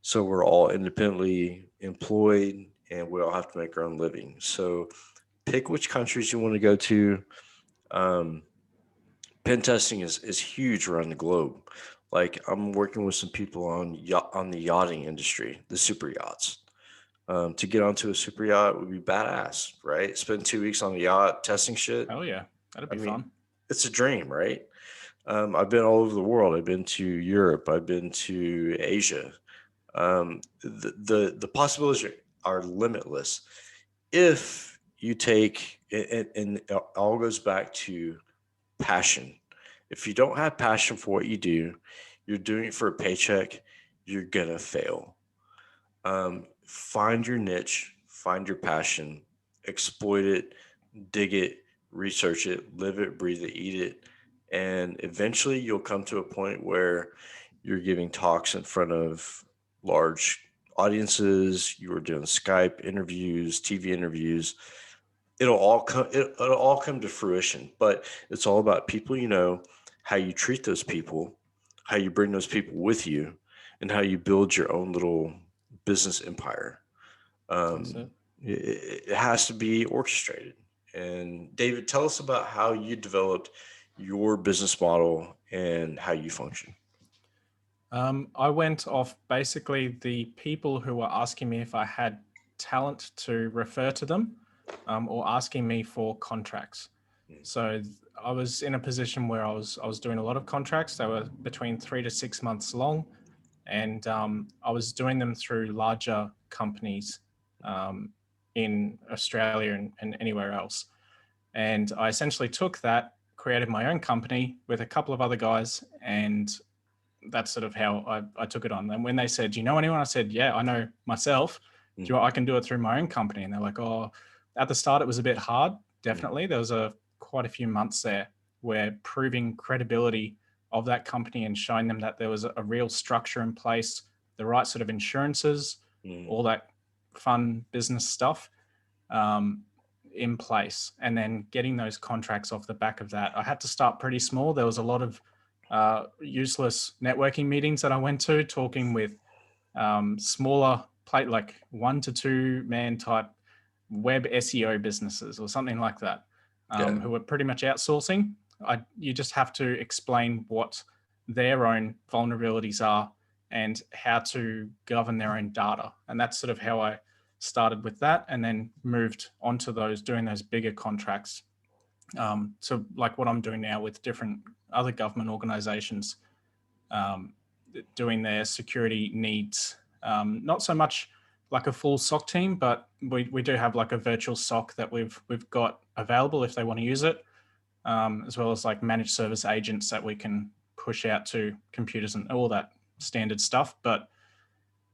So we're all independently employed, and we all have to make our own living. So pick which countries you want to go to. Um, Pen testing is huge around the globe. Like I'm working with some people on the yachting industry, the super yachts. To get onto a super yacht would be badass, right? Spend 2 weeks on a yacht testing shit. Oh yeah, that'd I be mean, fun. it's a dream, right? I've been all over the world. I've been to Europe. I've been to Asia. The possibilities are limitless if you take and it all goes back to passion. If you don't have passion for what you do, you're doing it for a paycheck, you're gonna fail. Find your niche, find your passion, exploit it, dig it, research it, live it, breathe it, eat it, and eventually you'll come to a point where you're giving talks in front of large audiences. You are doing Skype interviews, TV interviews. It'll all come to fruition, but it's all about people, how you treat those people, how you bring those people with you, and how you build your own little business empire. That's um, it. it has to be orchestrated. And David, tell us about how you developed your business model and how you function. I went off basically the people who were asking me if I had talent to refer to them, or asking me for contracts. So I was in a position where I was doing a lot of contracts. They were between 3 to 6 months long, and I was doing them through larger companies um, in Australia and anywhere else. And I essentially took that, created my own company with a couple of other guys, and that's sort of how I took it on. And when they said, "Do you know anyone?" I said, "Yeah, I know myself. I can do it through my own company." And they're like, "Oh," at the start it was a bit hard. Definitely, there was quite a few months there where proving credibility of that company and showing them that there was a real structure in place, the right sort of insurances, Mm. all that fun business stuff um, in place, and then getting those contracts off the back of that. I had to start pretty small. There was a lot of useless networking meetings that I went to, talking with smaller like 1 to 2 man type web SEO businesses or something like that, Yeah. who are pretty much outsourcing. You just have to explain what their own vulnerabilities are and how to govern their own data. And that's sort of how I started with that, and then moved on to doing those bigger contracts. So like what I'm doing now with different other government organizations, um, doing their security needs. Not so much like a full SOC team, but we do have like a virtual SOC that we've got available if they want to use it, as well as like managed service agents that we can push out to computers and all that standard stuff. But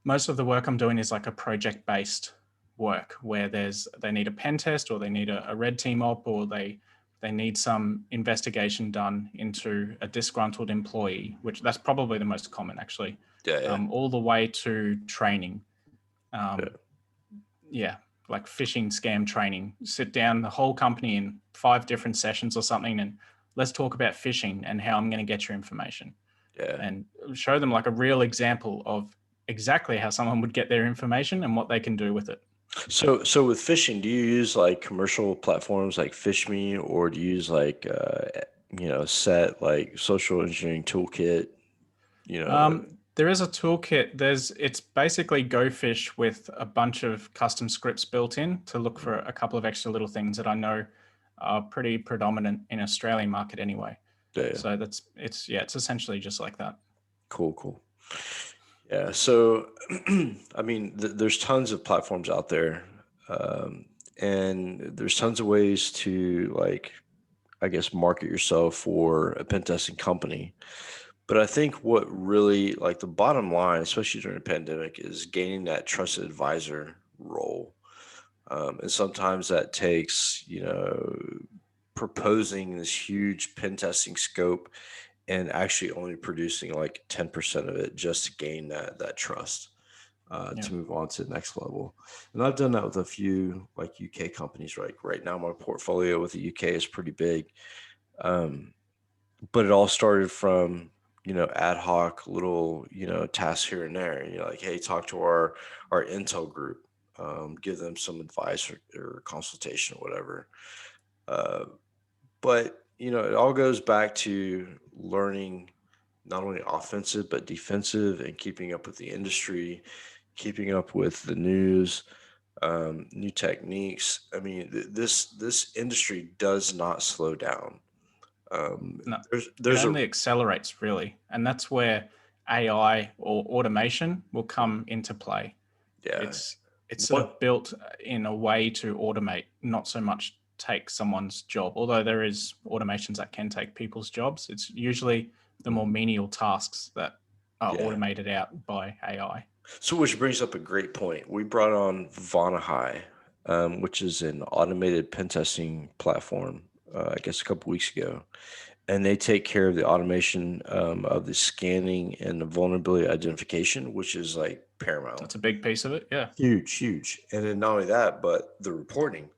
most of the work I'm doing is like a project-based work where they need a pen test, or they need a red team op, or they need some investigation done into a disgruntled employee, which that's probably the most common actually, Yeah. all the way to training. Yeah. Yeah, like phishing scam training. Sit down the whole company in 5 different sessions or something, and let's talk about phishing and how I'm going to get your information, Yeah. and show them like a real example of exactly how someone would get their information and what they can do with it. So with phishing, do you use like commercial platforms like FishMe, or do you use like set like social engineering toolkit? You know, There is a toolkit. It's basically GoFish with a bunch of custom scripts built in to look for a couple of extra little things that I know are pretty predominant in Australian market anyway. yeah. So it's essentially just like that. Cool. Yeah. So, I mean, there's tons of platforms out there, and there's tons of ways to like, I guess, market yourself for a pen testing company. But I think what really, like the bottom line, especially during the pandemic, is gaining that trusted advisor role. And sometimes that takes, proposing this huge pen testing scope and actually only producing like 10% of it just to gain that trust Yeah. to move on to the next level. And I've done that with a few like UK companies. Right now, my portfolio with the UK is pretty big. Um, but it all started from ad hoc little tasks here and there. Like, hey, talk to our intel group, give them some advice or consultation or whatever. uh, but it all goes back to learning not only offensive but defensive and keeping up with the industry, keeping up with the news, new techniques. I mean, this industry does not slow down. No, it There's a only accelerates really, and that's where AI or automation will come into play. yeah. It's sort of What built in a way to automate, not so much take someone's job. Although there is automations that can take people's jobs, it's usually the more menial tasks that are Yeah. automated out by AI. So, which brings up a great point. We brought on Vonahai, which is an automated pen testing platform, I guess a couple weeks ago, and they take care of the automation of the scanning and the vulnerability identification, which is like paramount. That's a big piece of it. Yeah. Huge, huge. And then not only that, but the reporting.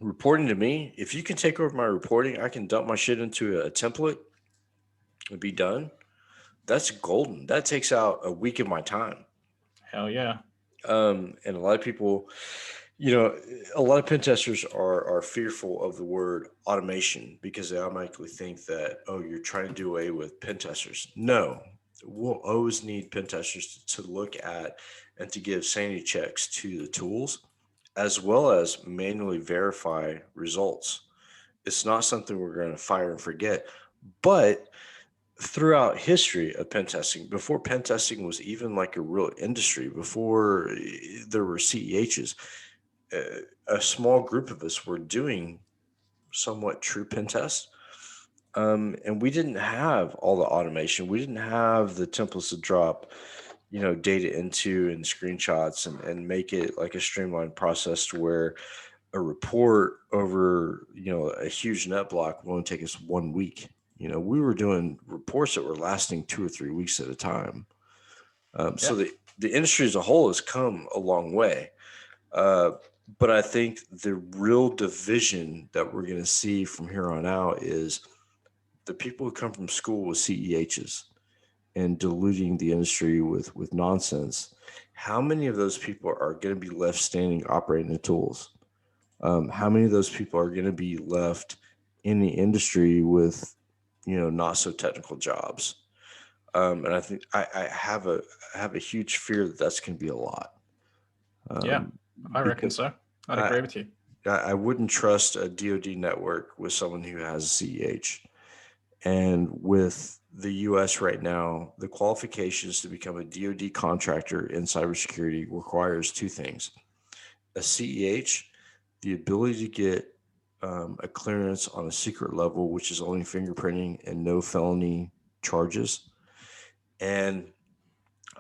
Reporting to me, if you can take over my reporting, I can dump my shit into a template and be done. That's golden. That takes out a week of my time. Hell yeah. And a lot of people, a lot of pen testers are fearful of the word automation because they automatically think that, oh, you're trying to do away with pen testers. No, we'll always need pen testers to look at and to give sanity checks to the tools, as well as manually verify results. It's not something we're going to fire and forget. But throughout history of pen testing, before pen testing was even like a real industry, before there were CEHs, a small group of us were doing somewhat true pen tests. And we didn't have all the automation. We didn't have the templates to drop, data into and screenshots and make it like a streamlined process to where a report over, a huge net block will only take us 1 week. We were doing reports that were lasting 2 or 3 weeks at a time. So the industry as a whole has come a long way. But I think the real division that we're going to see from here on out is the people who come from school with CEHs and diluting the industry with nonsense. How many of those people are going to be left standing operating the tools? How many of those people are going to be left in the industry with, not so technical jobs? And I think I have a huge fear that that's going to be a lot. Yeah, I reckon because so. I'd agree with you. I wouldn't trust a DoD network with someone who has a CEH. And with the U.S. right now, the qualifications to become a DoD contractor in cybersecurity requires two things: a CEH, the ability to get a clearance on a secret level, which is only fingerprinting and no felony charges. And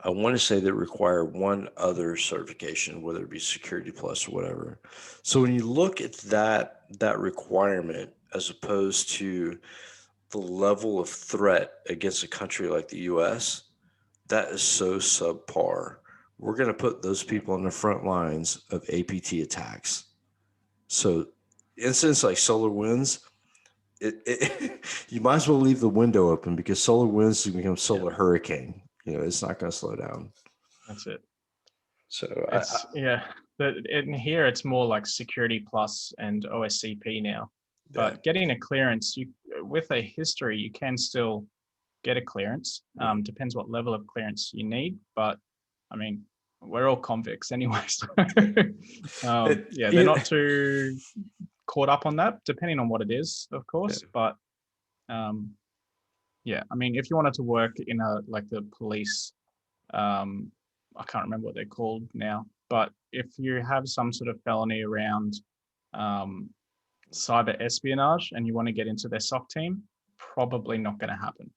I want to say that require one other certification, whether it be Security Plus or whatever. So when you look at that requirement as opposed to the level of threat against a country like the U.S., that is so subpar. We're going to put those people on the front lines of APT attacks. So incidents like solar winds, you might as well leave the window open because solar winds can become solar hurricane. It's not going to slow down. That's it. So It's but in here it's more like Security Plus and OSCP now. But getting a clearance, with a history, you can still get a clearance. Depends what level of clearance you need, but I mean, we're all convicts anyway. So, they're not too caught up on that, depending on what it is, of course. But I mean, if you wanted to work in like the police, I can't remember what they're called now, but if you have some sort of felony around cyber espionage and you want to get into their SOC team, probably not going to happen.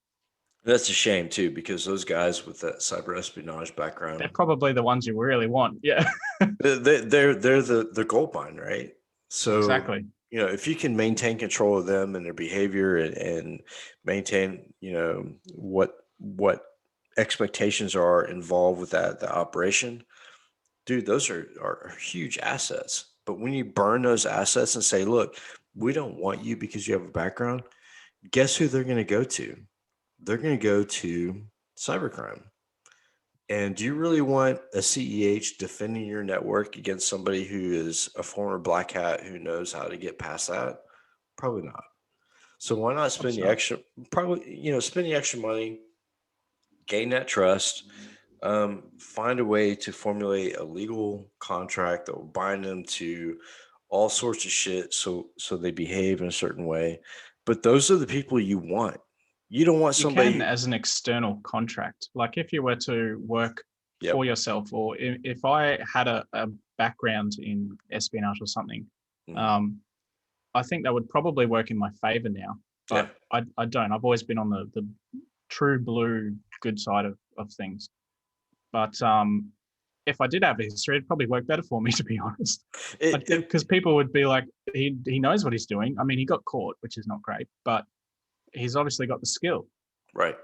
That's a shame too, because those guys with that cyber espionage They're background, probably the ones you really want. Yeah, they're the gold mine, right? So, exactly. you know, if you can maintain control of them and their behavior and maintain, you know, what expectations are involved with that operation, dude, those are huge assets. But when you burn those assets and say, look, we don't want you because you have a background, guess who they're going to go to? They're going to go to cybercrime. And do you really want a CEH defending your network against somebody who is a former black hat who knows how to get past that? Probably not. So why not Hope spend the so. extra, probably, you know, spend the extra money, gain that trust, find a way to formulate a legal contract that will bind them to all sorts of shit so they behave in a certain way. But those are the people you want. You don't want You can somebody. as an external contract. Like if you were to work Yep. for yourself, or if I had a background in espionage or something, Mhm. I think that would probably work in my favor now. Yeah. But I don't. I've always been on the true blue good side of things. But if I did have a history, it'd probably work better for me, to be honest. It Because people would be like, he knows what he's doing. I mean, he got caught, which is not great, but he's obviously got the skill. Right.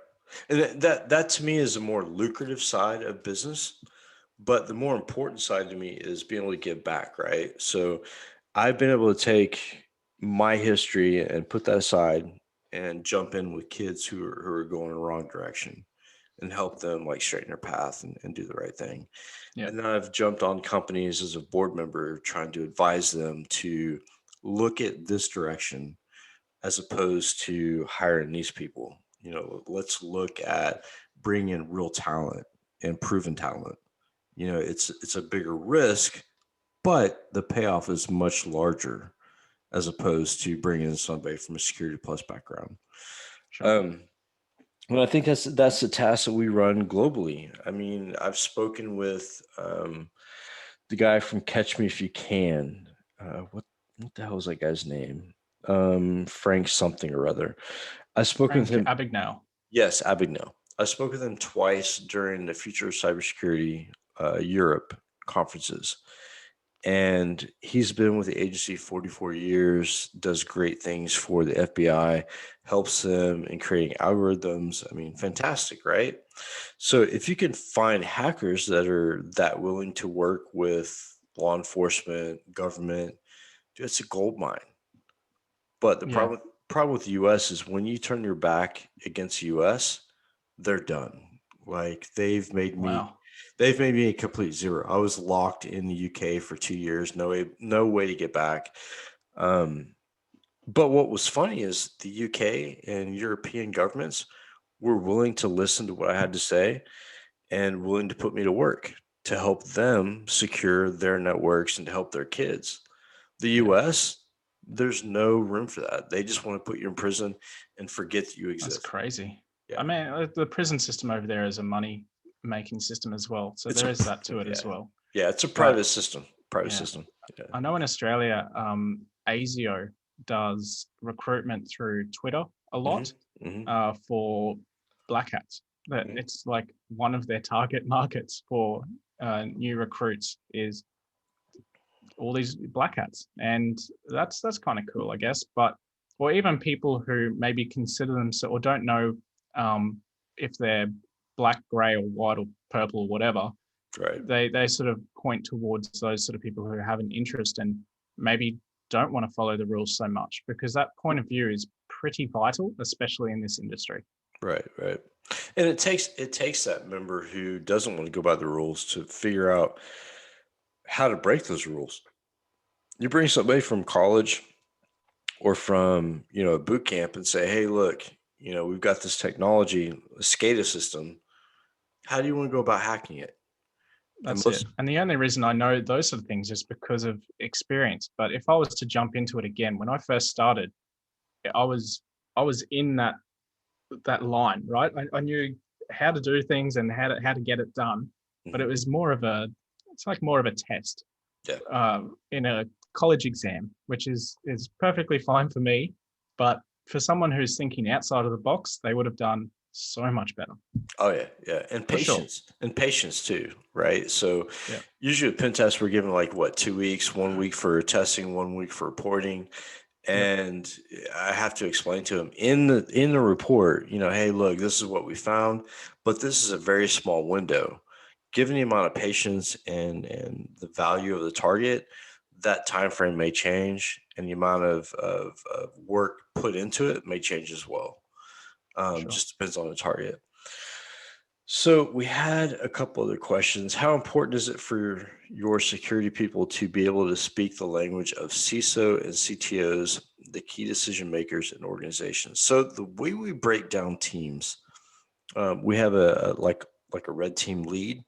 And that to me is a more lucrative side of business. But the more important side to me is being able to give back, right? So I've been able to take my history and put that aside and jump in with kids who are going in the wrong direction and help them like straighten their path and do the right thing. Yeah. And then I've jumped on companies as a board member trying to advise them to look at this direction as opposed to hiring these people. You know, let's look at bringing in real talent and proven talent. You know, it's a bigger risk, but the payoff is much larger as opposed to bringing in somebody from a security plus background. Sure. And I think that's the task that we run globally. I mean, I've spoken with the guy from Catch Me If You Can. What the hell is that guy's name? Frank something or other. I spoke with Frank him. Abagnale. Yes, Abigail. I spoke with him twice during the Future of Cybersecurity Europe conferences. And he's been with the agency 44 years, does great things for the FBI, helps them in creating algorithms. I mean, fantastic, right? So if you can find hackers that are that willing to work with law enforcement, government, dude, it's a gold mine. But the Yeah. problem with the US is when you turn your back against the US, they're done. Like Wow. they've made me a complete zero. I was locked in the UK for 2 years, no way to get back. Um, but what was funny is the UK and European governments were willing to listen to what I had to say and willing to put me to work to help them secure their networks and to help their kids. The Yeah. US, there's no room for that. They just want to put you in prison and forget that you That's exist. crazy. Yeah. I mean, the prison system over there is a money making system as well. So It's there a is that to it as yeah. well. Yeah, it's a But private system. Private yeah, system. Yeah. I know in Australia, ASIO does recruitment through Twitter a Hmm. lot Hmm. for black hats. That Hmm. it's like one of their target markets for new recruits is all these black hats, and that's kind of cool, I guess. But or even people who maybe consider themselves or don't know if they're black, gray, or white, or purple, or whatever, Right. they sort of point towards those sort of people who have an interest and maybe don't want to follow the rules so much, because that point of view is pretty vital, especially in this industry. Right. Right. And it takes that member who doesn't want to go by the rules to figure out how to break those rules. You bring somebody from college or from, you know, a boot camp and say, hey, look, you know, we've got this technology, a SCADA system. How do you want to go about hacking it? And That's it. most And the only reason I know those sort of things is because of experience. But if I was to jump into it again, when I first started, I was I was in that line, right? I knew how to do things and how to get it done, but it Mhm. was more of a it's like more of a test Yeah. in a college exam, which is perfectly fine for me. But for someone who's thinking outside of the box, they would have done so much better. Oh yeah, yeah, and For sure. patience too, right? So Yeah. usually a pen test we're given like what 2 weeks, 1 week for testing, 1 week for reporting, Yep. and I have to explain to them in the report, hey, look, this is what we found, but this is a very small window. Given the amount of patience and the value of the target, that time frame may change, and the amount of work put into it may change as well. Sure. Just depends on the target. So we had a couple other questions. How important is it for your security people to be able to speak the language of CISO and CTOs, the key decision makers in organizations? So the way we break down teams, we have like a red team lead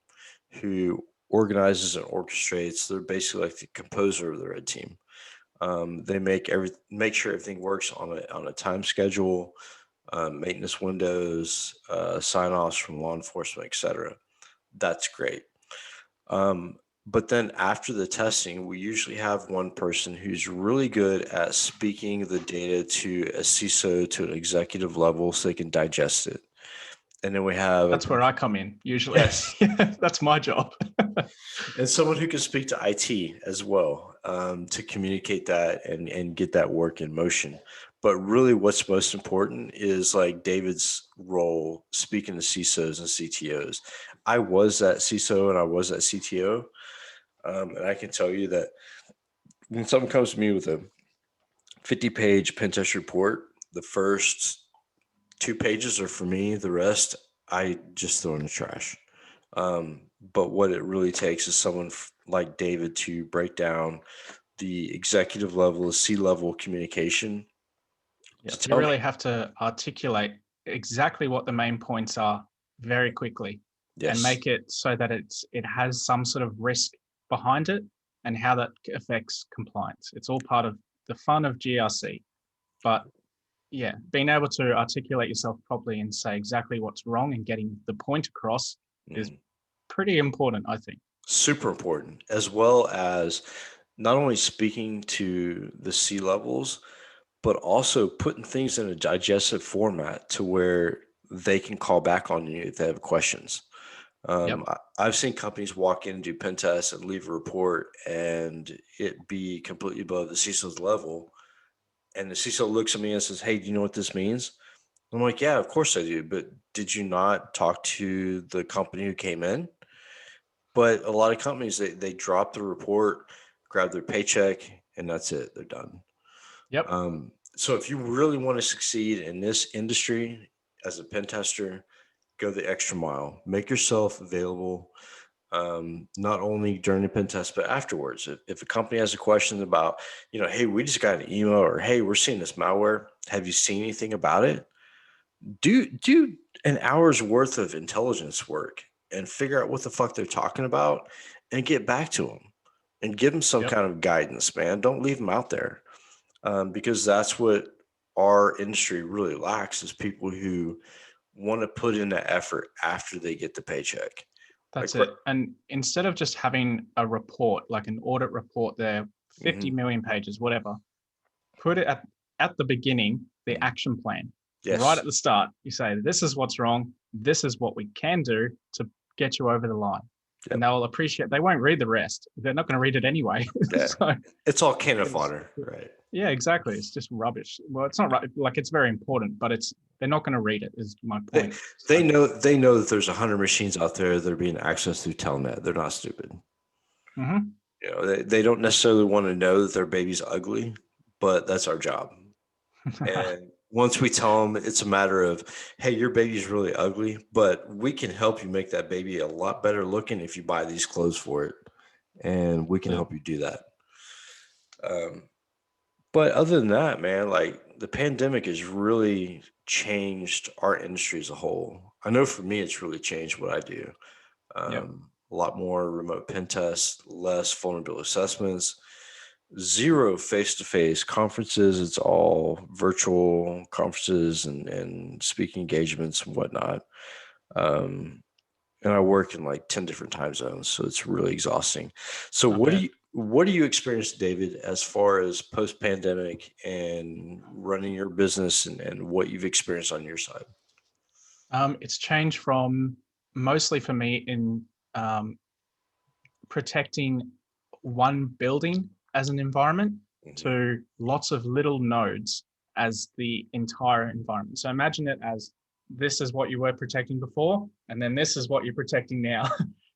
who organizes and orchestrates. They're basically like the composer of the red team. They make sure everything works on a time schedule, maintenance windows, sign-offs from law enforcement, etc. That's great. But then after the testing, we usually have one person who's really good at speaking the data to a CISO to an executive level so they can digest it. And then we have That's where I come in usually. Yes. That's my job. and someone who can speak to IT as well, to communicate that and get that work in motion. But really, what's most important is like David's role speaking to CISOs and CTOs. I was that CISO and I was that CTO. And I can tell you that when someone comes to me with a 50-page pen test report, the first 2 pages are for me. The rest, I just throw in the trash. But what it really takes is someone like David to break down the executive level, the C-level communication. Yeah, To you tell really me, have to articulate exactly what the main points are very quickly and yes, make it so that it has some sort of risk behind it and how that affects compliance. It's all part of the fun of GRC. But yeah, being able to articulate yourself properly and say exactly what's wrong and getting the point across is pretty important, I think. super important, as well as not only speaking to the C levels, but also putting things in a digestive format to where they can call back on you if they have questions. Yep. I've seen companies walk in and do pen tests and leave a report and it be completely above the CISO's level. And the CISO looks at me and says, "Hey, do you know what this means?" I'm like, "Yeah, of course I do. But did you not talk to the company who came in?" But a lot of companies, they drop the report, grab their paycheck, and that's it. They're done. Yep. So if you really want to succeed in this industry as a pen tester, go the extra mile. Make yourself available, not only during the pen test, but afterwards. If a company has a question about, hey, we just got an email, or hey, we're seeing this malware. Have you seen anything about it? Do an hour's worth of intelligence work and figure out what the fuck they're talking about and get back to them and give them some Yep. kind of guidance, man. Don't leave them out there, because that's what our industry really lacks is people who want to put in the effort after they get the paycheck. Like, That's it. And instead of just having a report, like an audit report there, 50 mhm, million pages, whatever, put it at the beginning, the action plan. Right yes, at the start, you say, this is what's wrong. This is what we can do to get you over the line. yep, And they'll appreciate, they won't read the rest. They're not going to read it anyway. yeah. So It's all can of it's, fodder, right? yeah, exactly. It's just rubbish. Well, it's not right. Like it's very important, but they're not going to read it is my They point. they So, know that there's 100 machines out there that are being accessed through Telnet. They're not stupid. mhm. They don't necessarily want to know that their baby's ugly, but that's our job. And once we tell them it's a matter of, hey, your baby's really ugly, but we can help you make that baby a lot better looking if you buy these clothes for it. And we can help you do that. Um, but other than that, man, like the pandemic has really changed our industry as a whole. I know for me, it's really changed what I do. Yep. A lot more remote pen tests, less vulnerability assessments, zero face-to-face conferences. It's all virtual conferences and speaking engagements and whatnot. Um, and I work in like 10 different time zones, so it's really exhausting. So I bet. what do you experience, David, as far as post-pandemic and running your business and what you've experienced on your side? It's changed from mostly for me in um, protecting one building as an environment to lots of little nodes as the entire environment. So imagine it as this is what you were protecting before, and then this is what you're protecting now.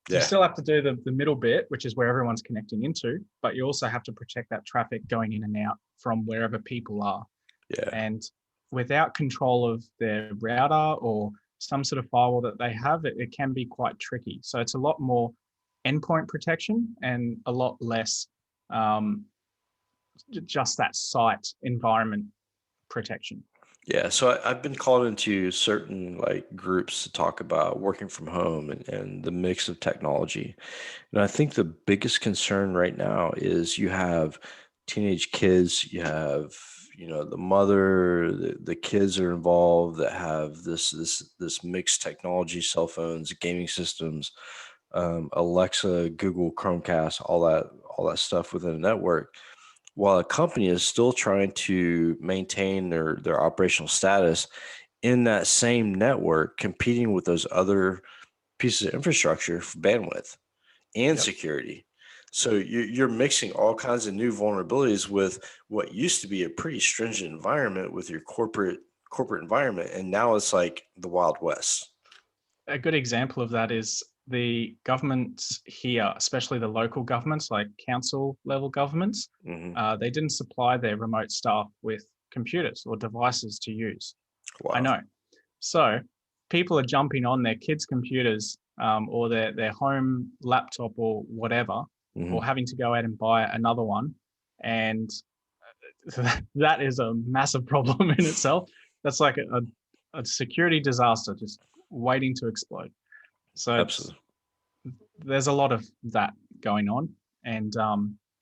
So you still have to do the middle bit, which is where everyone's connecting into, but you also have to protect that traffic going in and out from wherever people are. Yeah. And without control of their router or some sort of firewall that they have, it can be quite tricky. So it's a lot more endpoint protection and a lot less just that site environment protection. Yeah, so I've been called into certain like groups to talk about working from home and the mix of technology. And I think the biggest concern right now is you have teenage kids, you have, the mother, the kids are involved that have this mixed technology, cell phones, gaming systems, Alexa, Google, Chromecast, all that stuff within a network, while a company is still trying to maintain their operational status in that same network, competing with those other pieces of infrastructure for bandwidth and Yep. security. So you're mixing all kinds of new vulnerabilities with what used to be a pretty stringent environment with your corporate environment, and now it's like the Wild West. A good example of that is the governments here, especially the local governments, like council level governments, they didn't supply their remote staff with computers or devices to use. Wow. I know. So people are jumping on their kids' computers or their home laptop or whatever, or having to go out and buy another one. And that is a massive problem in itself. That's like a security disaster just waiting to explode. So Absolutely. there's a lot of that going on. And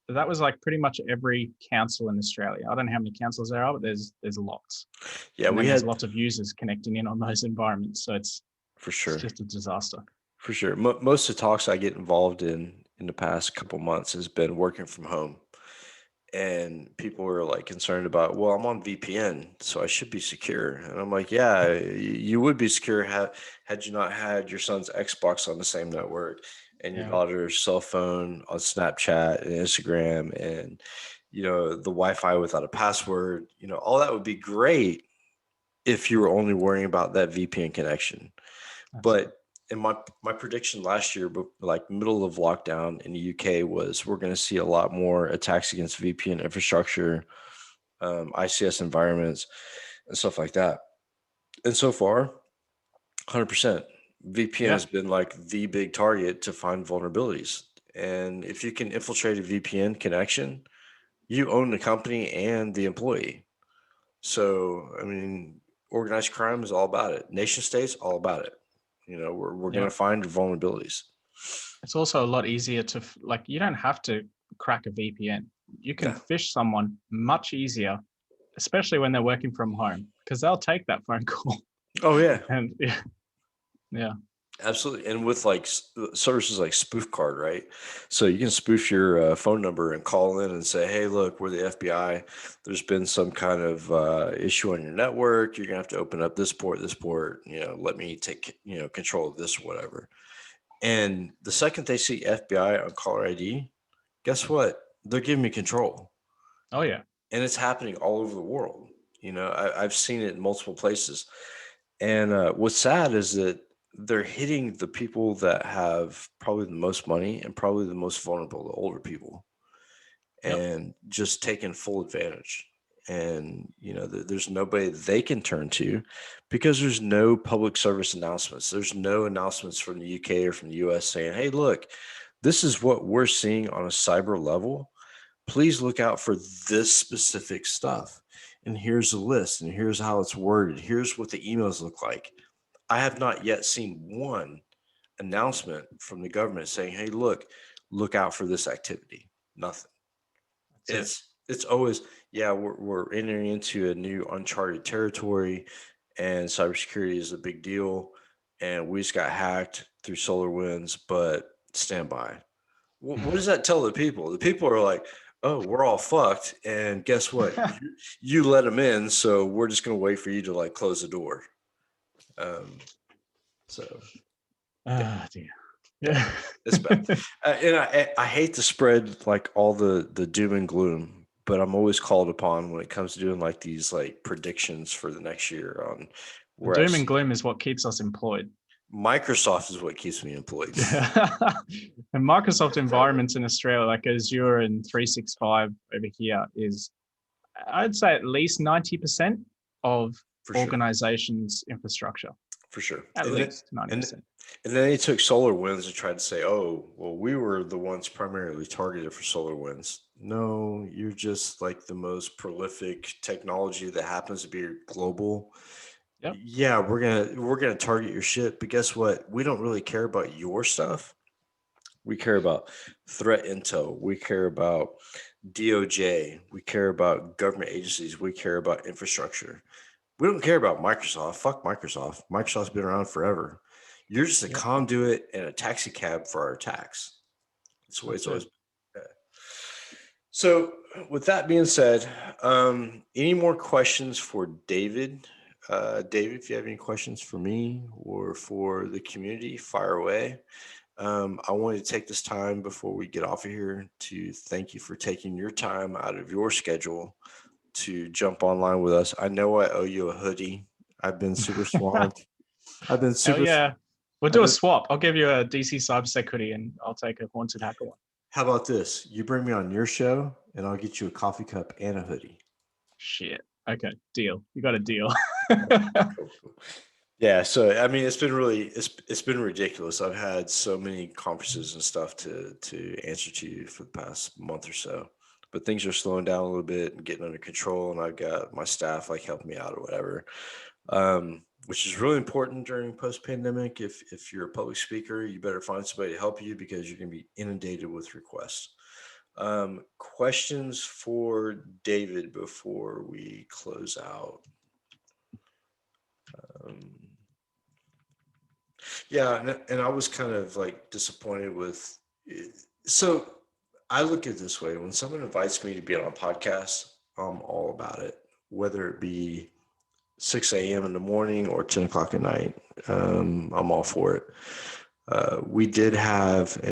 that was like pretty much every council in Australia. I don't know how many councils there are, but there's lots. Yeah, and we there's had lots of users connecting in on those environments. So it's just a disaster. For sure. Most of the talks I get involved in the past couple months has been working from home. And people were like concerned about, well, I'm on VPN, so I should be secure. And I'm like, yeah, you would be secure had you not had your son's Xbox on the same network and your daughter's cell phone on Snapchat and Instagram and, the Wi-Fi without a password. All that would be great if you were only worrying about that VPN connection. Absolutely. But in my prediction last year, but like middle of lockdown in the UK, was we're going to see a lot more attacks against VPN infrastructure, ICS environments, and stuff like that. And so far, 100%, VPN has been like the big target to find vulnerabilities. And if you can infiltrate a VPN connection, you own the company and the employee. So, I mean, organized crime is all about it. Nation states, all about it. We're going to find vulnerabilities. It's also a lot easier to you don't have to crack a VPN. You can phish someone much easier, especially when they're working from home, because they'll take that phone call. Oh yeah, and yeah, absolutely. And with like services like Spoof Card, right? So you can spoof your phone number and call in and say, "Hey, look, we're the FBI. There's been some kind of issue on your network. You're gonna have to open up this port. Let me take control of this or whatever." And the second they see FBI on caller ID, guess what? They're giving me control. Oh yeah. And it's happening all over the world. I've seen it in multiple places. And what's sad is that they're hitting the people that have probably the most money and probably the most vulnerable, the older people, and just taking full advantage. And there's nobody they can turn to because there's no public service announcements. There's no announcements from the UK or from the US saying, "Hey, look, this is what we're seeing on a cyber level. Please look out for this specific stuff. And here's the list, and here's how it's worded. Here's what the emails look like." I have not yet seen one announcement from the government saying, "Hey, look out for this activity." Nothing. It's always, yeah, we're entering into a new uncharted territory, and cybersecurity is a big deal, and we just got hacked through SolarWinds, but stand by. What does that tell the people? The people are like, "Oh, we're all fucked, and guess what? you let them in, so we're just gonna wait for you to like close the door." So Ah, dear. Yeah. it's bad. And I hate to spread like all the doom and gloom, but I'm always called upon when it comes to doing like these like predictions for the next year on The where I doom and see gloom is what keeps us employed. Microsoft is what keeps me employed. And Microsoft environments in Australia, like Azure and 365 over here, is I'd say at least 90% of For sure. organizations' infrastructure. For sure. At And least then, 90%. and then they took SolarWinds and tried to say, oh, well, we were the ones primarily targeted for SolarWinds. No, you're just like the most prolific technology that happens to be global. Yep. Yeah, we're gonna target your shit, but guess what? We don't really care about your stuff. We care about threat intel. We care about DOJ. We care about government agencies. We care about infrastructure. We don't care about Microsoft. Fuck Microsoft. Microsoft's been around forever. You're just a Yep. conduit and a taxi cab for our attacks. That's the way it's That's always been. So, with that being said, any more questions for David? David, if you have any questions for me or for the community, fire away. I wanted to take this time before we get off of here to thank you for taking your time out of your schedule to jump online with us. I know I owe you a hoodie. I've been super swamped. I've been Hell super. yeah. We'll I've do a been- swap. I'll give you a DC CyberSec hoodie and I'll take a Haunted Hacker one. How about this? You bring me on your show, and I'll get you a coffee cup and a hoodie. Shit. Okay, deal. You got a deal. Cool. Yeah, so I mean, it's been ridiculous. I've had so many conferences and stuff to answer to you for the past month or so, but things are slowing down a little bit and getting under control, and I've got my staff like helping me out or whatever, which is really important during post-pandemic. If you're a public speaker, you better find somebody to help you because you're going to be inundated with requests. Questions for David before we close out? Yeah, and I was kind of like disappointed with. So I look at it this way: when someone invites me to be on a podcast, I'm all about it, whether it be 6 a.m. in the morning or 10 o'clock at night. I'm all for it. We did have